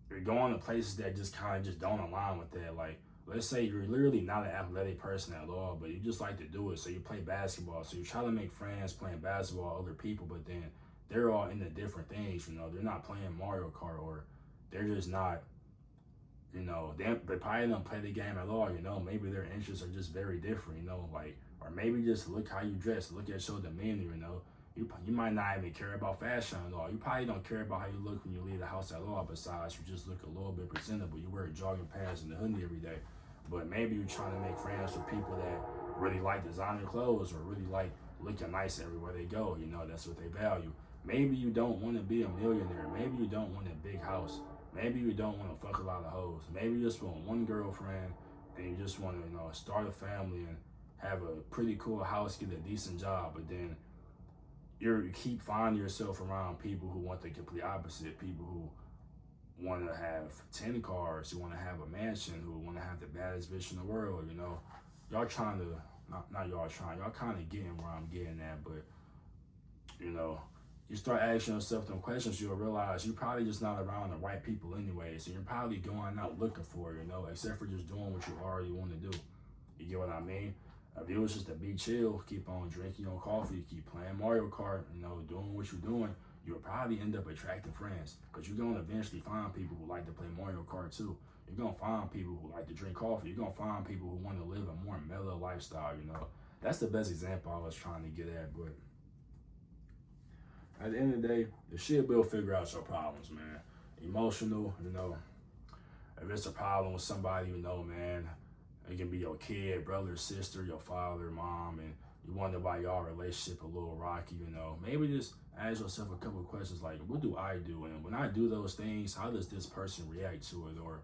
you're going to places that just kind of just don't align with that. Like, let's say you're literally not an athletic person at all, but you just like to do it. So you play basketball. So you try to make friends playing basketball, other people, but then they're all into different things. They're not playing Mario Kart, or they're just not, they probably don't play the game at all. Maybe their interests are just very different, like, or maybe just look how you dress, look at your demeanor, You might not even care about fashion at all. You probably don't care about how you look when you leave the house at all, besides you just look a little bit presentable. You wear jogging pants and a hoodie every day. But maybe you're trying to make friends with people that really like designer clothes or really like looking nice everywhere they go. That's what they value. Maybe you don't want to be a millionaire. Maybe you don't want a big house. Maybe you don't want to fuck a lot of hoes. Maybe you just want one girlfriend and you just want to, start a family and have a pretty cool house, get a decent job, but then you keep finding yourself around people who want the complete opposite, people who want to have 10 cars, who want to have a mansion, who want to have the baddest bitch in the world, Y'all trying to, not y'all trying, y'all kind of getting where I'm getting at, but, you start asking yourself them questions, you'll realize you're probably just not around the right people anyway, so you're probably going out looking for it, except for just doing what you already want to do. You get what I mean? If it was just to be chill, keep on drinking your coffee, keep playing Mario Kart, doing what you're doing, you'll probably end up attracting friends, because you're going to eventually find people who like to play Mario Kart too. You're going to find people who like to drink coffee. You're going to find people who want to live a more mellow lifestyle, That's the best example I was trying to get at, but at the end of the day, the shit will figure out your problems, man. Emotional, if it's a problem with somebody, man, it can be your kid, brother, sister, your father, mom, and you wonder why y'all relationship a little rocky, Maybe just ask yourself a couple of questions like, what do I do? And when I do those things, how does this person react to it? Or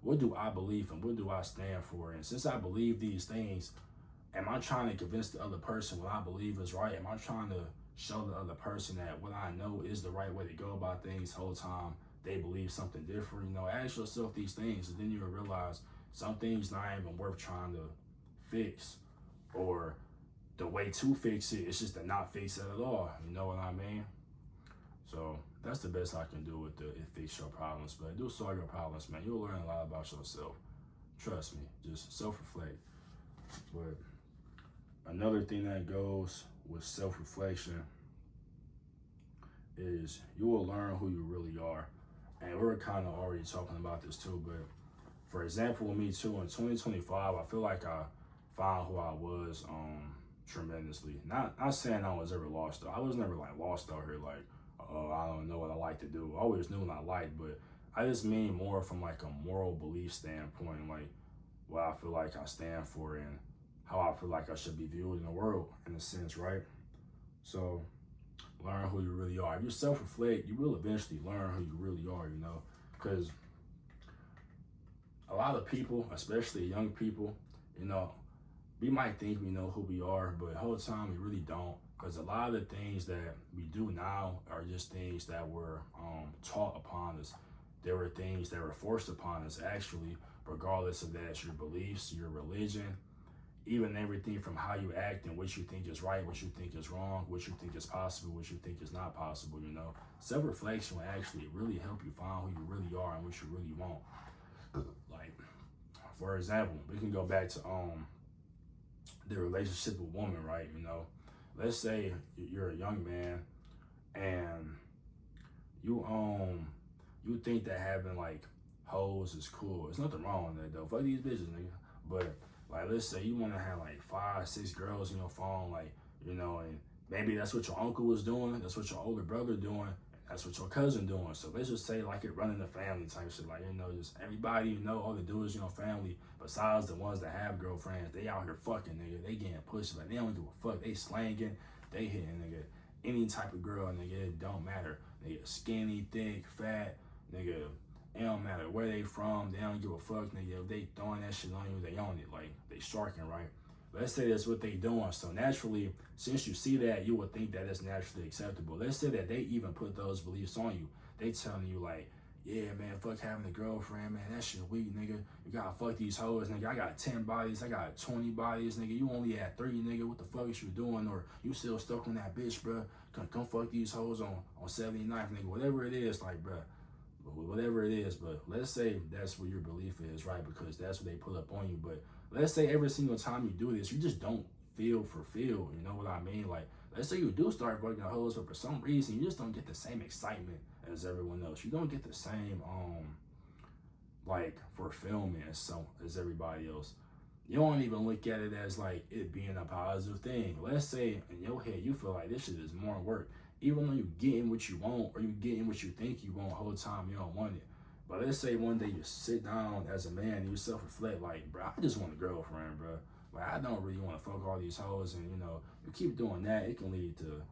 what do I believe and what do I stand for? And since I believe these things, am I trying to convince the other person what I believe is right? Am I trying to show the other person that what I know is the right way to go about things the whole time they believe something different? Ask yourself these things, and then you'll realize some things not even worth trying to fix, or the way to fix it is just to not fix it at all. You know what I mean? So that's the best I can do with it fix your problems. But do solve your problems, man. You'll learn a lot about yourself. Trust me, just self-reflect. But another thing that goes with self-reflection is you will learn who you really are. And we were kind of already talking about this too, but for example, with me too, in 2025, I feel like I found who I was tremendously. Not saying I was ever lost though. I was never like lost out here like, oh, I don't know what I like to do. I always knew what I liked, but I just mean more from like a moral belief standpoint, like what I feel like I stand for and how I feel like I should be viewed in the world, in a sense, right? So learn who you really are. If you self-reflect, you will eventually learn who you really are, because a lot of people, especially young people, we might think we know who we are, but the whole time we really don't, because a lot of the things that we do now are just things that were taught upon us. There were things that were forced upon us, actually, regardless of that, your beliefs, your religion, even everything from how you act and what you think is right, what you think is wrong, what you think is possible, what you think is not possible, Self-reflection will actually really help you find who you really are and what you really want. Like, for example, we can go back to the relationship with women, right? Let's say you're a young man and you think that having like hoes is cool. There's nothing wrong with that though. Fuck these bitches, nigga. But like, let's say you want to have like 5, 6 girls in your phone, like, and maybe that's what your uncle was doing, that's what your older brother doing, that's what your cousin doing. So let's just say like it running the family type shit, like, just everybody, all they do is, family, besides the ones that have girlfriends, they out here fucking, nigga. They getting pushed, like, they don't give a fuck. They slanging, they hitting, nigga. Any type of girl, nigga, it don't matter. Nigga, skinny, thick, fat, nigga, it don't matter where they from, they don't give a fuck, nigga. If they throwing that shit on you, they own it, like, they sharking, right? Let's say that's what they doing. So naturally, since you see that, you would think that it's naturally acceptable. Let's say that they even put those beliefs on you. They telling you like, yeah, man, fuck having a girlfriend, man. That shit weak, nigga. You gotta fuck these hoes, nigga. I got 10 bodies. I got 20 bodies, nigga. You only had 3, nigga. What the fuck is you doing? Or you still stuck on that bitch, bro. Come fuck these hoes on 79th, nigga. Whatever it is, like, bro. whatever it is. But let's say that's what your belief is, right? Because that's what they put up on you. But let's say every single time you do this, you just don't feel fulfilled. You know what I mean? Like, let's say you do start working the hoes, but for some reason you just don't get the same excitement as everyone else. You don't get the same like fulfillment as everybody else. You don't even look at it as like it being a positive thing. Let's say in your head you feel like this shit is more work, even though you're getting what you want or you're getting what you think you want the whole time you don't want it. But let's say one day you sit down as a man and you self-reflect, like, bro, I just want a girlfriend, bro. Like, I don't really want to fuck all these hoes, and you know, you keep doing that, it can lead to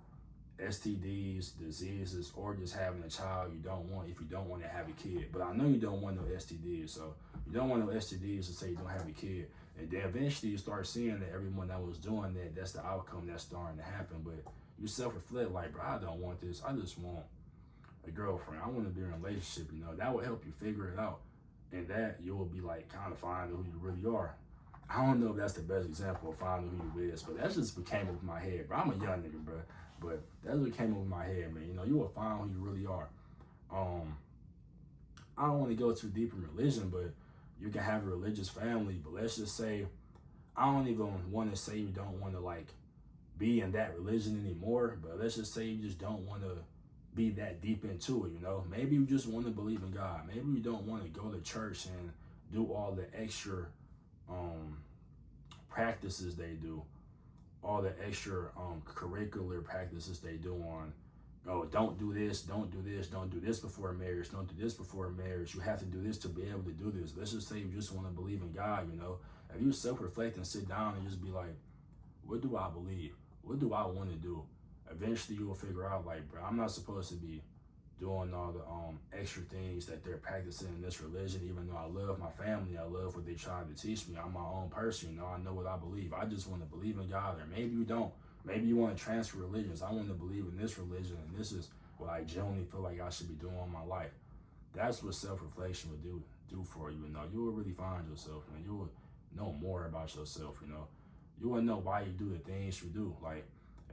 STDs, diseases, or just having a child you don't want if you don't want to have a kid. But I know you don't want no STDs, so you don't want no STDs to say you don't have a kid. And then eventually you start seeing that everyone that was doing that, that's the outcome that's starting to happen. But you self-reflect like, bro, I don't want this. I just want a girlfriend. I want to be in a relationship, you know. That will help you figure it out. And that you will be like kind of finding who you really are. I don't know if that's the best example of finding who you is, but that just came up in my head, bro. I'm a young nigga, bro. But that's what came up in my head, man. You know, you will find who you really are. I don't want to go too deep in religion, but you can have a religious family. But let's just say, I don't even want to say you don't want to like be in that religion anymore. But let's just say you just don't want to be that deep into it, you know. Maybe you just want to believe in God. Maybe you don't want to go to church and do all the extra practices they do, all the extra curricular practices they do on, oh, don't do this, don't do this, don't do this before marriage, don't do this before marriage. You have to do this to be able to do this. Let's just say you just want to believe in God, you know. If you self-reflect and sit down and just be like, what do I believe? What do I want to do? Eventually you will figure out like, bro, I'm not supposed to be doing all the extra things that they're practicing in this religion, even though I love my family, I love what they try to teach me. I'm my own person, you know, I know what I believe. I just want to believe in God. Or maybe you don't. Maybe you want to transfer religions. I want to believe in this religion, and this is what I genuinely feel like I should be doing in my life. That's what self-reflection would do for you, you know. You will really find yourself, and you will know more about yourself, you know. You will know why you do the things you do. Like,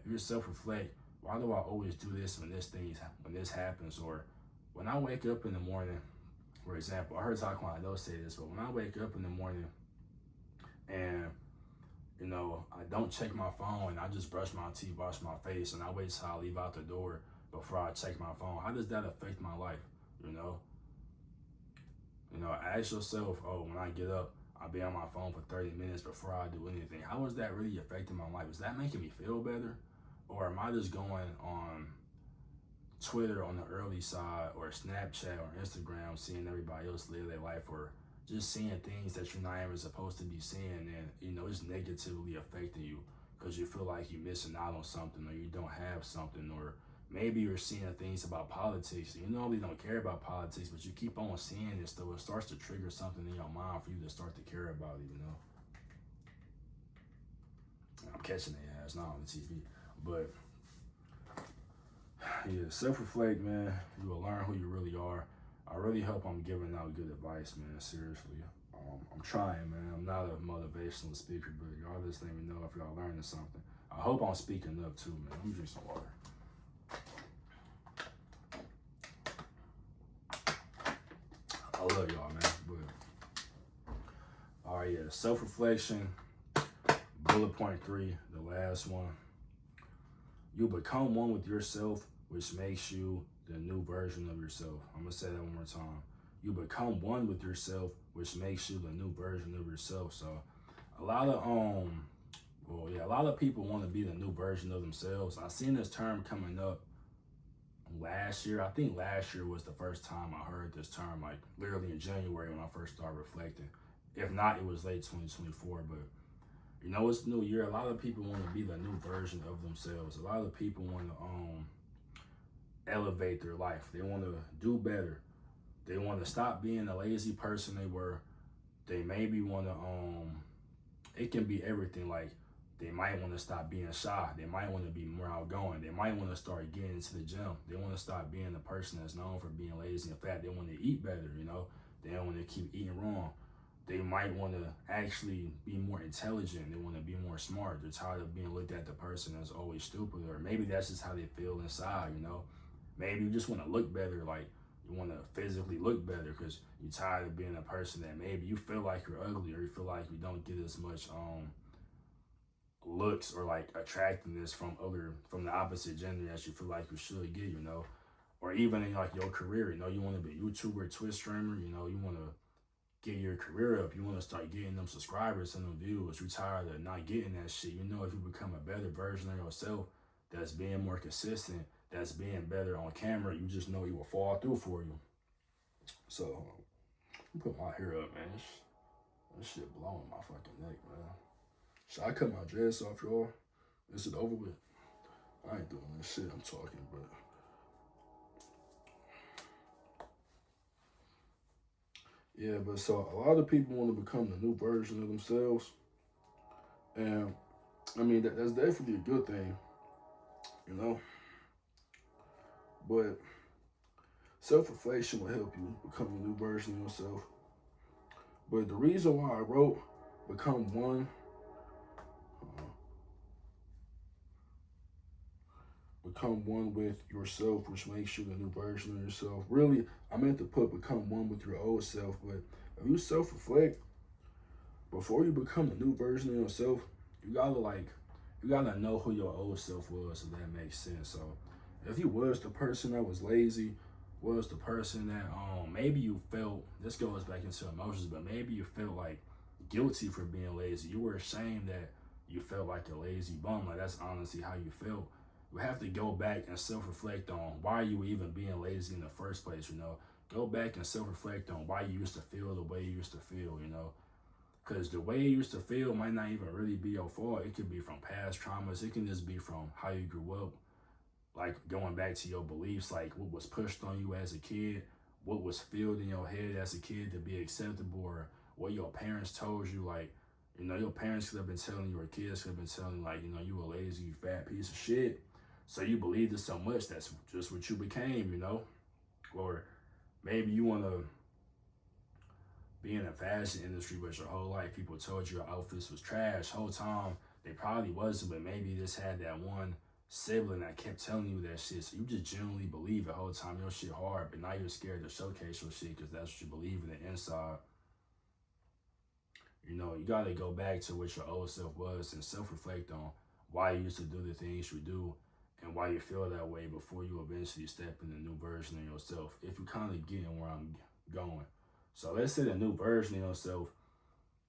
if you self-reflect, why do I always do this when this happens? Or when I wake up in the morning, for example, I heard Taekwondo say this, but when I wake up in the morning and, you know, I don't check my phone and I just brush my teeth, wash my face, and I wait till I leave out the door before I check my phone, how does that affect my life, you know? You know, ask yourself, oh, when I get up, I'll be on my phone for 30 minutes before I do anything. How is that really affecting my life? Is that making me feel better? Or am I just going on Twitter on the early side, or Snapchat or Instagram, seeing everybody else live their life, or just seeing things that you're not even supposed to be seeing, and, you know, it's negatively affecting you because you feel like you're missing out on something, or you don't have something, or maybe you're seeing things about politics. You normally don't care about politics, but you keep on seeing this, so it starts to trigger something in your mind for you to start to care about it, you know? I'm catching their ass, not on the TV. But yeah, self-reflect, man. You will learn who you really are. I really hope I'm giving out good advice, man. Seriously, I'm trying, man. I'm not a motivational speaker, but y'all just let me know if y'all learning something. I hope I'm speaking up too, man. Let me drink some water. I love y'all, man. But all right, yeah. Self-reflection. Bullet point 3, the last one. You become one with yourself, which makes you the new version of yourself. I'm gonna say that one more time. You become one with yourself, which makes you the new version of yourself. So a lot of a lot of people want to be the new version of themselves. I seen this term coming up last year. I think last year was the first time I heard this term, like literally in January when I first started reflecting. If not, it was late 2024, but you know, it's the new year. A lot of people want to be the new version of themselves. A lot of people want to elevate their life. They want to do better. They want to stop being a lazy person they were. They maybe want to, it can be everything. Like, they might want to stop being shy. They might want to be more outgoing. They might want to start getting into the gym. They want to stop being the person that's known for being lazy and fat. They want to eat better, you know. They don't want to keep eating wrong. They might want to actually be more intelligent. They want to be more smart. They're tired of being looked at the person as always stupid, or maybe that's just how they feel inside, you know. Maybe you just want to look better, like You want to physically look better because you're tired of being a person that maybe you feel like you're ugly, or you feel like you don't get as much looks or like attractiveness from the opposite gender as you feel like you should get, you know. Or even in like your career, you know, you want to be a YouTuber, Twitch streamer, you know, you want to get your career up, you want to start getting them subscribers and them views. You're tired of not getting that shit. You know, if you become a better version of yourself that's being more consistent, that's being better on camera, you just know it will fall through for you. So, put my hair up, man. This shit blowing my fucking neck, man. Should I cut my dress off, y'all? Is it over with? I ain't doing this shit. I'm talking, but yeah, but so a lot of people want to become the new version of themselves, and I mean that's definitely a good thing, you know. But self-reflection will help you become a new version of yourself. But the reason why I wrote "Become One." Become one with yourself, which makes you the new version of yourself. Really, I meant to put become one with your old self, but if you self-reflect, before you become the new version of yourself, you gotta know who your old self was, if that makes sense. So if you was the person that was lazy, was the person that maybe you felt, this goes back into emotions, but maybe you felt like guilty for being lazy. You were ashamed that you felt like a lazy bum. Like that's honestly how you felt. You have to go back and self-reflect on why you were even being lazy in the first place, you know. Go back and self-reflect on why you used to feel the way you used to feel, you know. Because the way you used to feel might not even really be your fault. It could be from past traumas. It can just be from how you grew up. Like going back to your beliefs, like what was pushed on you as a kid, what was filled in your head as a kid to be acceptable, or what your parents told you. Like, you know, your parents could have been telling you, or kids could have been telling you, like, you know, you a lazy, you fat piece of shit. So you believed it so much, that's just what you became, you know? Or maybe you want to be in the fashion industry, but your whole life people told you your outfits was trash. Whole time they probably wasn't, but maybe you just had that one sibling that kept telling you that shit. So you just genuinely believe the whole time your shit hard, but now you're scared to showcase your shit because that's what you believe in the inside. You know, you got to go back to what your old self was and self-reflect on why you used to do the things you do and why you feel that way before you eventually step in the new version of yourself. If you're kind of getting where I'm going. So let's say the new version of yourself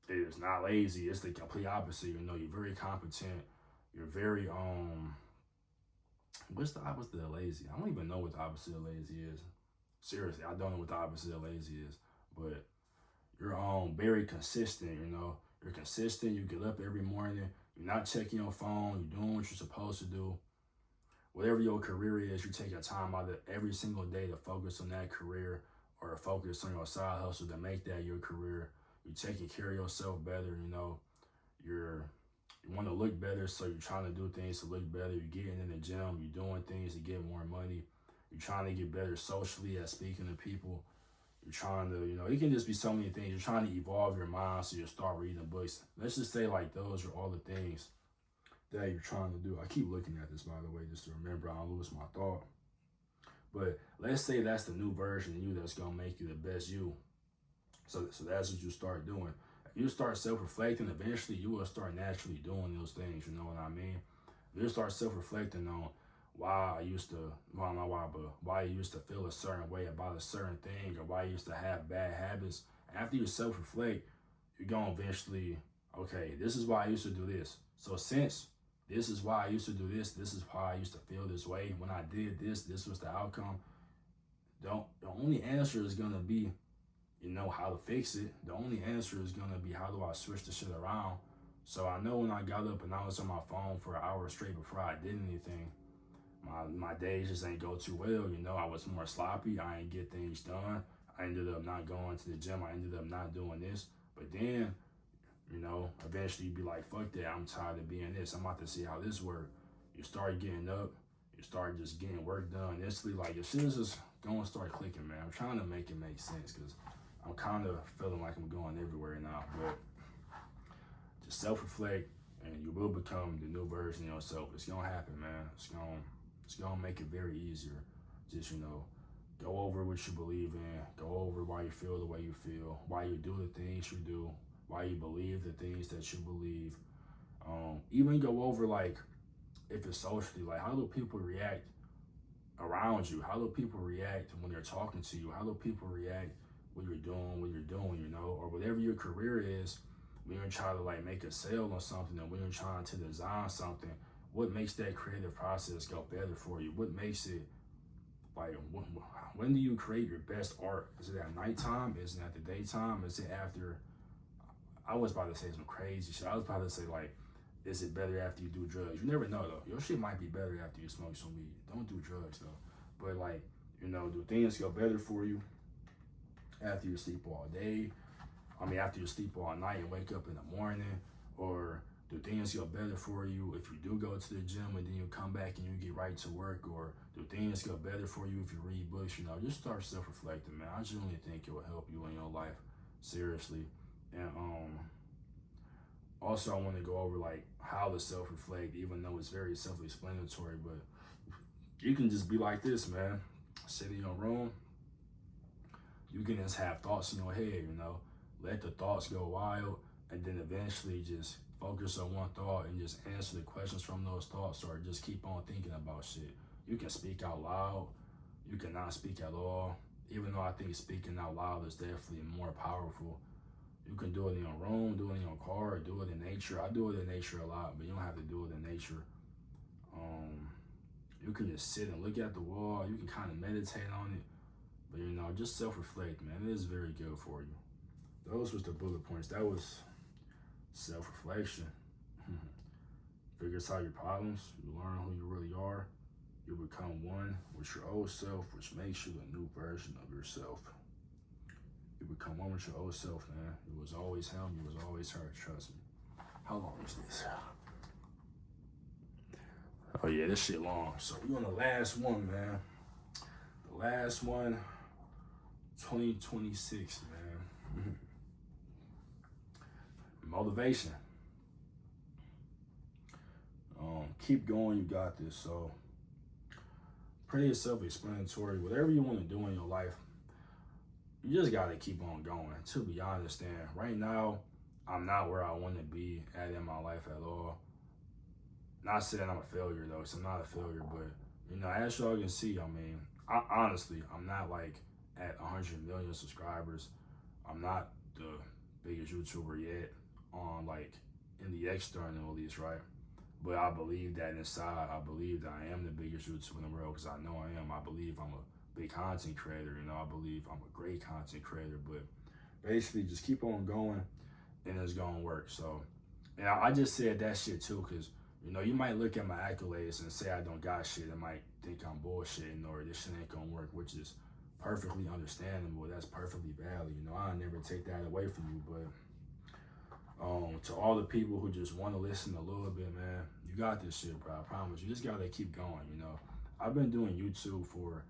is not lazy. It's the complete opposite. You know, you're very competent. You're very, what's the opposite of lazy? I don't even know what the opposite of lazy is. Seriously, I don't know what the opposite of lazy is. But you're very consistent, you know. You're consistent. You get up every morning. You're not checking your phone. You're doing what you're supposed to do. Whatever your career is, you take your time out of every single day to focus on that career or focus on your side hustle to make that your career. You're taking care of yourself better, you know. You want to look better, so you're trying to do things to look better. You're getting in the gym. You're doing things to get more money. You're trying to get better socially at speaking to people. You're trying to, you know, it can just be so many things. You're trying to evolve your mind, so you'll start reading books. Let's just say like those are all the things that you're trying to do. I keep looking at this, by the way, just to remember I don't lose my thought. But let's say that's the new version of you that's going to make you the best you. So that's what you start doing. If you start self-reflecting, eventually you will start naturally doing those things, you know what I mean? If you start self-reflecting on why you used to feel a certain way about a certain thing, or why you used to have bad habits, after you self-reflect, you're going to eventually, okay, this is why I used to do this. So since this is why I used to do this, this is why I used to feel this way. When I did this, this was the outcome. The only answer is going to be, you know, how to fix it. The only answer is going to be, how do I switch the shit around? So I know when I got up and I was on my phone for an hour straight before I did anything, my days just ain't go too well. You know, I was more sloppy. I ain't get things done. I ended up not going to the gym. I ended up not doing this. But then, you know, eventually you'd be like, fuck that. I'm tired of being this. I'm about to see how this works. You start getting up. You start just getting work done instantly. Like, your shit is just going to start clicking, man. I'm trying to make it make sense because I'm kind of feeling like I'm going everywhere now. But just self-reflect and you will become the new version of yourself. It's going to happen, man. It's going to make it very easier. Just, you know, Go over what you believe in. Go over why you feel the way you feel, why you do the things you do, why you believe the things that you believe. Even go over, like, if it's socially, like, how do people react around you? How do people react when they're talking to you? How do people react when you're doing, you know, or whatever your career is, when you're trying to, like, make a sale on something, or when you're trying to design something, what makes that creative process go better for you? What makes it, like, when do you create your best art? Is it at nighttime? Is it at the daytime? Is it after? I was about to say some crazy shit. I was about to say, like, is it better after you do drugs? You never know, though. Your shit might be better after you smoke some weed. Don't do drugs, though. But, like, you know, do things go better for you after you sleep all day? I mean, after you sleep all night and wake up in the morning? Or do things go better for you if you do go to the gym and then you come back and you get right to work? Or do things go better for you if you read books? You know, just start self-reflecting, man. I genuinely think it will help you in your life, seriously. And also, I want to go over, like, how to self-reflect, even though it's very self-explanatory, but you can just be like this, man. Sit in your room. You can just have thoughts in your head, you know. Let the thoughts go wild, and then eventually just focus on one thought and just answer the questions from those thoughts, or just keep on thinking about shit. You can speak out loud. You cannot speak at all. Even though I think speaking out loud is definitely more powerful. You can do it in your room, do it in your car, do it in nature. I do it in nature a lot, but you don't have to do it in nature. You can just sit and look at the wall. You can kind of meditate on it. But, you know, just self-reflect, man. It is very good for you. Those was the bullet points. That was self-reflection. Figures out your problems. You learn who you really are. You become one with your old self, which makes you a new version of yourself. You become one with your old self, man. It was always him. It was always her. Trust me. How long is this? Oh, yeah, this shit long. So we on the last one, man. The last one, 2026, man. Motivation. Keep going. You got this. So pretty self-explanatory. Whatever you want to do in your life, you just got to keep on going. To be honest, and right now, I'm not where I want to be at in my life at all. Not saying I'm a failure, though, because I'm not a failure, but, you know, as y'all can see, I mean, honestly, I'm not, like, at 100 million subscribers. I'm not the biggest YouTuber yet on, like, in the external, at least, right? But I believe that inside, I believe that I am the biggest YouTuber in the world, because I know I am. I believe I'm a big content creator, you know. I believe I'm a great content creator, but basically just keep on going, and it's going to work. So, and I just said that shit, too, because, you know, you might look at my accolades and say I don't got shit and might think I'm bullshitting or this shit ain't gonna work, which is perfectly understandable. That's perfectly valid. You know, I'll never take that away from you. But to all the people who just want to listen a little bit, man, you got this shit, bro. I promise. You just gotta keep going, you know. I've been doing YouTube for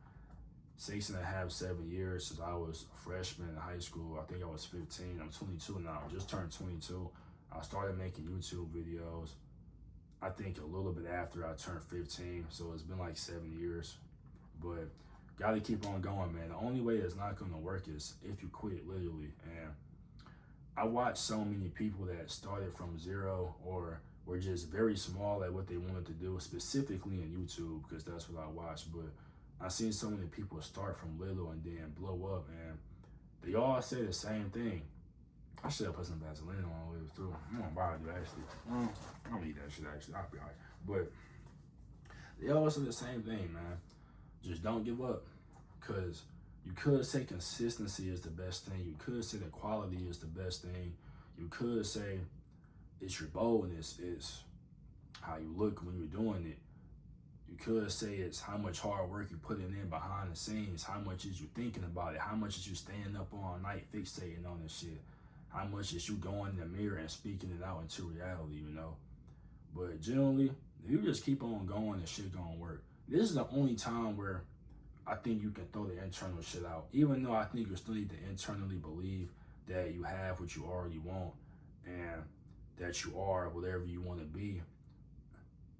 6.5, 7 years since I was a freshman in high school. I think I was 15. I'm 22 now. I just turned 22. I started making YouTube videos, I think, a little bit after I turned 15, so it's been like 7 years. But gotta keep on going, man. The only way it's not gonna work is if you quit, literally. And I watched so many people that started from zero or were just very small at what they wanted to do, specifically in YouTube, because that's what I watched. But I've seen so many people start from little and then blow up, and they all say the same thing. I should have put some Vaseline on all the way through. I'm gonna buy it, actually. I don't need that shit, actually. I'll be all right. But they all say the same thing, man. Just don't give up. Because you could say consistency is the best thing. You could say that quality is the best thing. You could say it's your boldness, it's how you look when you're doing it. You could say it's how much hard work you put in behind the scenes. How much is you thinking about it? How much is you staying up all night fixating on this shit? How much is you going in the mirror and speaking it out into reality, you know? But generally, if you just keep on going, the shit gonna work. This is the only time where I think you can throw the internal shit out. Even though I think you still need to internally believe that you have what you already want and that you are whatever you want to be,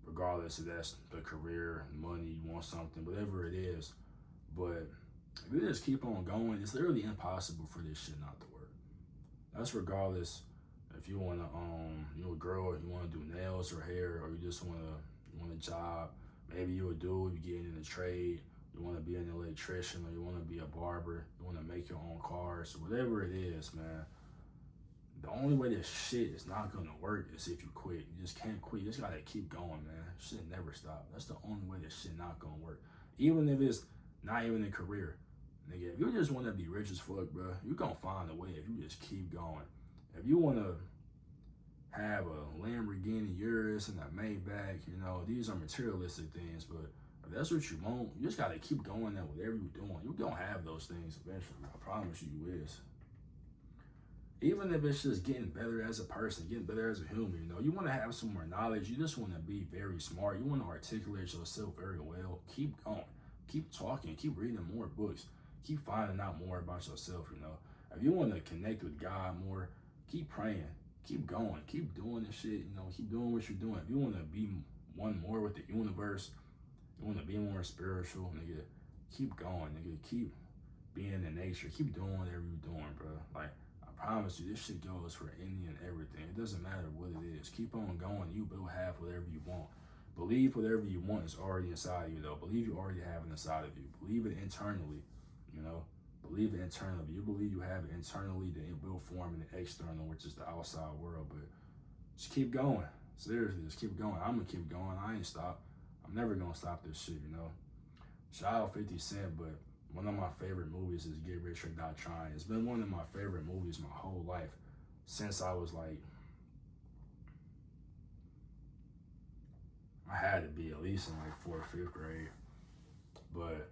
regardless if that's the career, money, you want something, whatever it is. But if you just keep on going, it's literally impossible for this shit not to work. That's regardless if you wanna you a girl, you wanna do nails or hair, or you just want a job. Maybe you a dude, you getting in the trade, you wanna be an electrician, or you wanna be a barber, you wanna make your own cars, whatever it is, man. The only way this shit is not gonna work is if you quit. You just can't quit. You just gotta keep going, man. Shit never stop. That's the only way this shit not gonna work. Even if it's not even a career. Nigga, if you just wanna be rich as fuck, bro, you gonna find a way if you just keep going. If you wanna have a Lamborghini Urus and a Maybach, you know, these are materialistic things, but if that's what you want, you just gotta keep going at whatever you're doing. You're gonna have those things eventually. I promise you is. Even if it's just getting better as a person, getting better as a human, you know, you want to have some more knowledge. You just want to be very smart. You want to articulate yourself very well. Keep going. Keep talking. Keep reading more books. Keep finding out more about yourself, you know. If you want to connect with God more, keep praying. Keep going. Keep doing this shit, you know. Keep doing what you're doing. If you want to be one more with the universe, you want to be more spiritual, nigga, keep going, nigga. Keep being in nature. Keep doing whatever you're doing, bro. Like, I promise you, this shit goes for any and everything. It doesn't matter what it is. Keep on going. You will have whatever you want. Believe whatever you want is already inside of you, though. Believe you already have it inside of you. Believe it internally, you know. Believe it internally. If you believe you have it internally, then it will form in the external, which is the outside world. But just keep going. Seriously, just keep going. I'm going to keep going. I ain't stop. I'm never going to stop this shit, you know. Shout out 50 Cent, but one of my favorite movies is Get Rich or Die Trying. It's been one of my favorite movies my whole life since I was like, I had to be at least in like 4th, 5th grade. But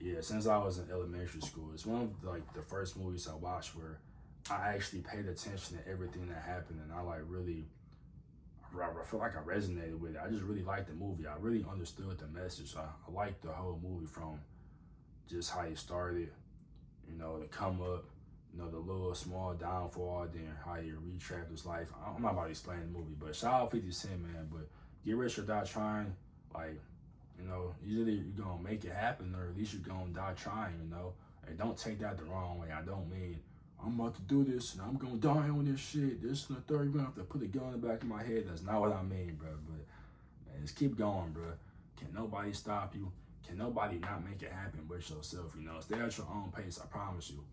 yeah, since I was in elementary school, it's one of like the first movies I watched where I actually paid attention to everything that happened, and I like really, I feel like I resonated with it. I just really liked the movie. I really understood the message. I liked the whole movie from just how he started, you know, to come up, you know, the little small downfall, then how he retrapped his life. I'm not about to explain the movie, but shout out 50 Cent, man. But Get Rich or Die Trying, like, you know, usually you're gonna make it happen, or at least you're gonna die trying, you know. And don't take that the wrong way. I don't mean I'm about to do this and I'm gonna die on this shit. This and the third, you're gonna have to put a gun in the back of my head. That's not what I mean, bro. But man, just keep going, bro. Can nobody stop you? Can nobody not make it happen but yourself, you know? Stay at your own pace, I promise you.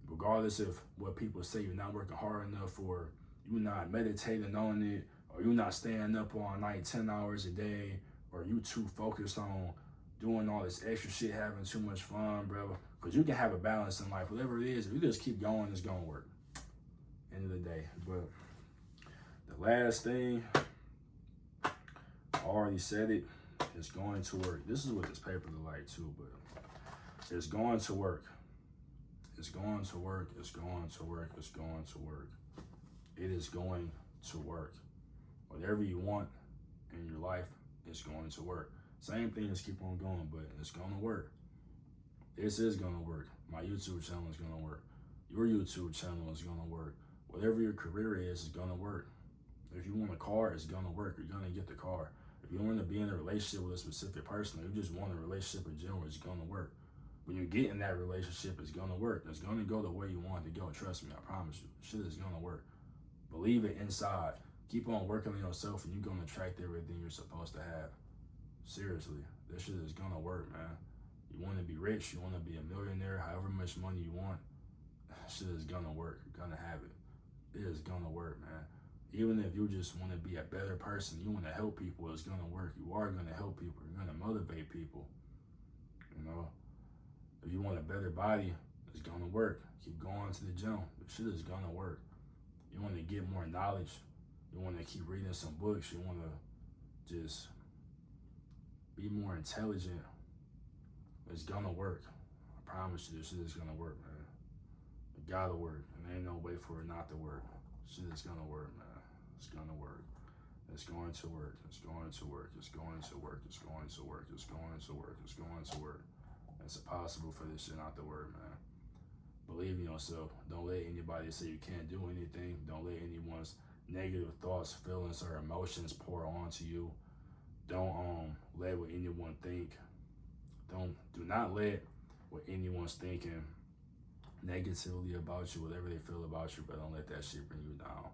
Regardless of what people say, you're not working hard enough, or you're not meditating on it, or you're not staying up all night 10 hours a day, or you too focused on doing all this extra shit, having too much fun, bro. Because you can have a balance in life. Whatever it is, if you just keep going, it's going to work. End of the day. But the last thing, I already said it, it's going to work. This is what this paper look like too, but it's going to work. It's going to work. It's going to work. It's going to work. It is going to work. Whatever you want in your life, it's going to work. Same thing, just keep on going, but it's going to work. This is going to work. My YouTube channel is going to work. Your YouTube channel is going to work. Whatever your career is going to work. If you want a car, it's going to work. You're going to get the car. If you want to be in a relationship with a specific person, or you just want a relationship in general, it's going to work. When you get in that relationship, it's going to work. It's going to go the way you want it to go. Trust me, I promise you. Shit is going to work. Believe it inside. Keep on working on yourself, and you're going to attract everything you're supposed to have. Seriously, this shit is going to work, man. You want to be rich, you want to be a millionaire, however much money you want, shit is going to work. You're going to have it. It is going to work, man. Even if you just want to be a better person, you want to help people, it's going to work. You are going to help people. You're going to motivate people, you know. If you want a better body, it's going to work. Keep going to the gym. The shit is going to work. You want to get more knowledge. You want to keep reading some books. You want to just be more intelligent. It's going to work. I promise you, this shit is going to work, man. It got to work. And there ain't no way for it not to work. Shit is going to work, man. It's going to work. It's going to work. It's going to work. It's going to work. It's going to work. It's going to work. It's going to work. It's impossible for this shit not to work, man. Believe in yourself. Don't let anybody say you can't do anything. Don't let anyone's negative thoughts, feelings, or emotions pour onto you. Don't let what anyone think. Do not let what anyone's thinking negatively about you, whatever they feel about you, but don't let that shit bring you down.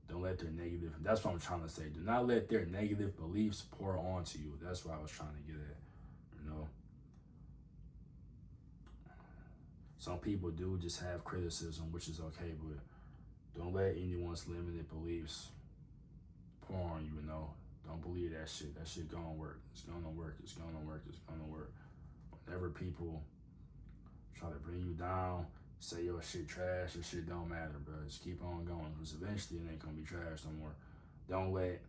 Don't let their negative, that's what I'm trying to say. Do not let their negative beliefs pour onto you. That's what I was trying to get at, you know. Some people do just have criticism, which is okay, but don't let anyone's limited beliefs pour on you, you know. Don't believe that shit. That shit gonna work. It's gonna work. It's gonna work. It's gonna work. Whenever people try to bring you down, say your shit trash, your shit don't matter, bro. Just keep on going, because eventually it ain't gonna be trash no more. Don't let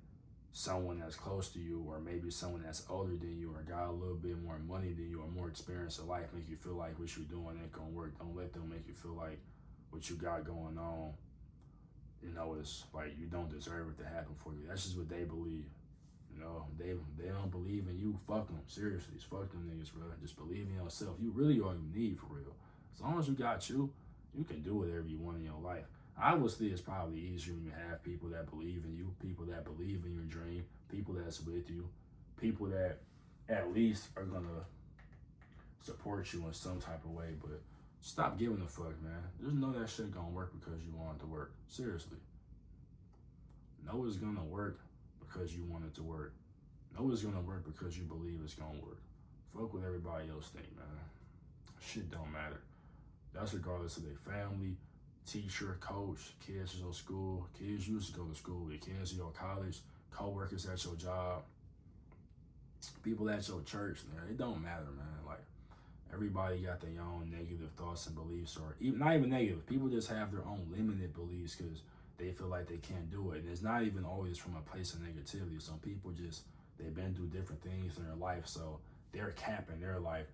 someone that's close to you, or maybe someone that's older than you, or got a little bit more money than you, or more experience in life, make you feel like what you're doing ain't gonna work. Don't let them make you feel like what you got going on, you know, it's like you don't deserve it to happen for you. That's just what they believe. You know, they don't believe in you. Fuck them. Seriously, fuck them niggas, bro. Just believe in yourself. You really all you need, for real. As long as you got you, you can do whatever you want in your life. Obviously, it's probably easier when you have people that believe in you, people that believe in your dream, people that's with you, people that at least are gonna support you in some type of way. But stop giving a fuck, man. Just know that shit gonna work because you want it to work. Seriously. Know it's gonna work because you want it to work. Know it's gonna work because you believe it's gonna work. Fuck what everybody else think, man. Shit don't matter. That's regardless of their family, teacher, coach, kids at your school. Kids used to go to school. The kids at your college, co-workers at your job, people at your church, man. It don't matter, man. Like, everybody got their own negative thoughts and beliefs, or even not even negative. People just have their own limited beliefs because they feel like they can't do it. And it's not even always from a place of negativity. Some people just, they've been through different things in their life, so their cap in their life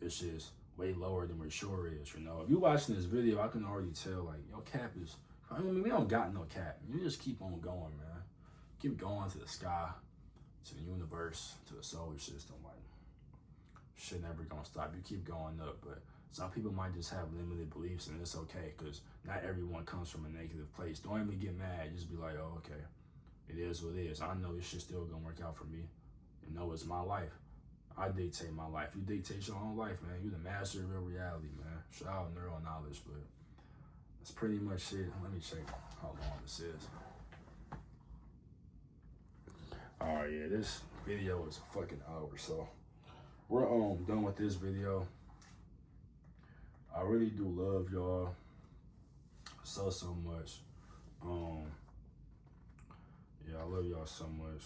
is just way lower than what sure is, you know. If you're watching this video, I can already tell, like, your cap is, I mean, we don't got no cap. You just keep on going, man. Keep going to the sky, to the universe, to the solar system. Like, shit never gonna stop. You keep going up, but some people might just have limited beliefs, and it's okay, because not everyone comes from a negative place. Don't even get mad. Just be like, oh, okay, it is what it is. I know this shit still gonna work out for me. You know, it's my life. I dictate my life. You dictate your own life, man. You're the master of your reality, man. Shout out neural knowledge, but that's pretty much it. Let me check how long this is. All right, yeah, this video is a fucking hour, so we're done with this video. I really do love y'all so much. Yeah, I love y'all so much.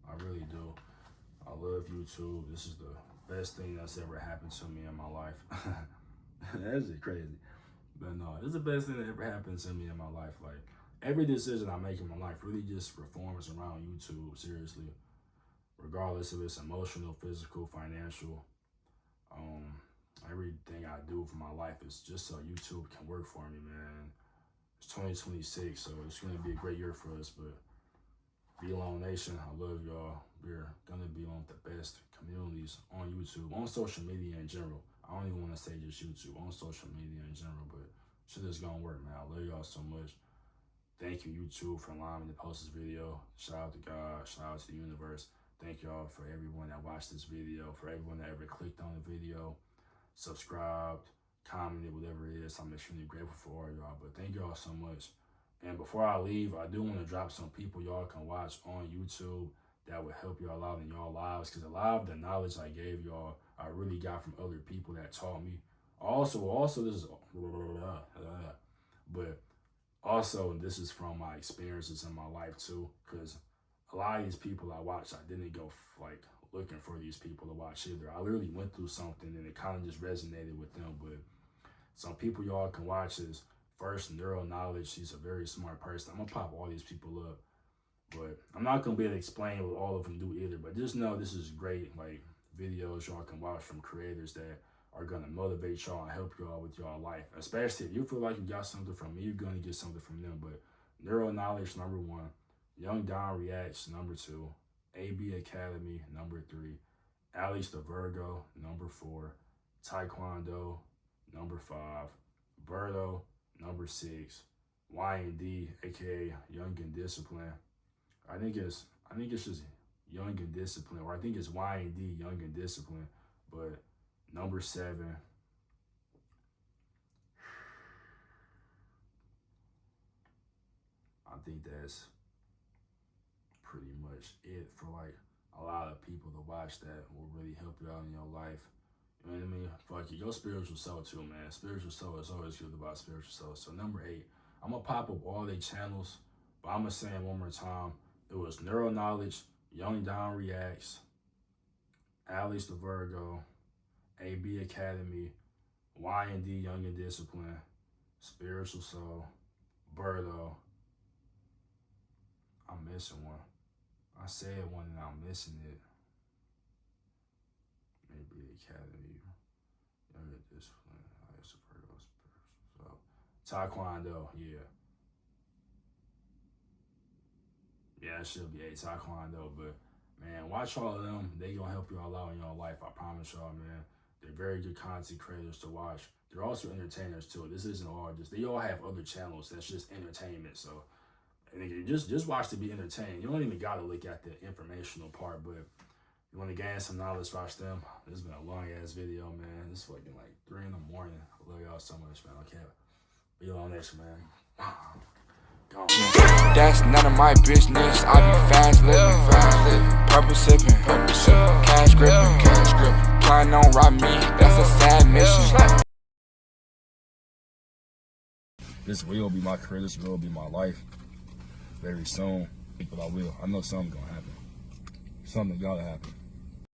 I really do. I love YouTube. This is the best thing that's ever happened to me in my life. That's just crazy. But no, this is the best thing that ever happened to me in my life. Like, every decision I make in my life really just reforms around YouTube, seriously. Regardless if it's emotional, physical, financial. Everything I do for my life is just so YouTube can work for me, man. It's 2026, so it's going to be a great year for us. But VloneNation, I love y'all. We're going to be one of the best communities on YouTube, on social media in general. I don't even want to say just YouTube, on social media in general, but shit is going to work, man. I love y'all so much. Thank you, YouTube, for allowing me to post this video. Shout out to God. Shout out to the universe. Thank y'all for everyone that watched this video, for everyone that ever clicked on the video, subscribed, commented, whatever it is. I'm extremely grateful for all y'all, but thank y'all so much. And before I leave, I do want to drop some people y'all can watch on YouTube that would help y'all out in y'all lives, because a lot of the knowledge I gave y'all, I really got from other people that taught me. Also, this is, but also this is from my experiences in my life too, because a lot of these people I watched, I didn't go like looking for these people to watch either. I literally went through something and it kind of just resonated with them. But some people y'all can watch is first, Neural Knowledge. He's a very smart person. I'm gonna pop all these people up, but I'm not gonna be able to explain what all of them do either. But just know this is great, like, videos y'all can watch from creators that are gonna motivate y'all and help y'all with y'all life. Especially if you feel like you got something from me, you're gonna get something from them. But Neural Knowledge, number 1. Young Don Reacts, number 2. AB Academy, number 3. Alex the Virgo, number 4. Taekwondo, number 5. Berto, number 6. Y&D, aka Young and Discipline. I think it's just Young and Discipline, or I think it's Y&D, Young and Discipline. But number 7, think that's pretty much it for like a lot of people to watch that will really help you out in your life. You know what I mean? Fuck you, your spiritual soul too, man. Spiritual soul is always good about spiritual soul. So number 8, I'm gonna pop up all their channels, but I'm gonna say it one more time. It was Neural Knowledge, Young Don Reacts, Alex the Virgo, AB Academy, Y&D Young and Discipline, Spiritual Soul, Birdo. I'm missing one. I said one and I'm missing it. Maybe Academy, Young and Discipline, Alex the Virgo, Spiritual Soul. Taekwondo, yeah. Yeah, that should be a Taekwondo, but man, watch all of them. They gonna help you all out in your life. I promise y'all, man. They're very good content creators to watch. They're also entertainers too. This isn't all just, they all have other channels that's just entertainment. So, and just watch to be entertained. You don't even gotta look at the informational part, but you want to gain some knowledge, watch them. This has been a long ass video, man. It's fucking like 3 in the morning. I love y'all so much, man. Okay, VloneNation, man. That's none of my business. I be fast living, purple sipping, cash gripping, trying on rob me. That's a sad mission. This will be my career. This will be my life. Very soon, but I know something's gonna happen. Something gotta happen.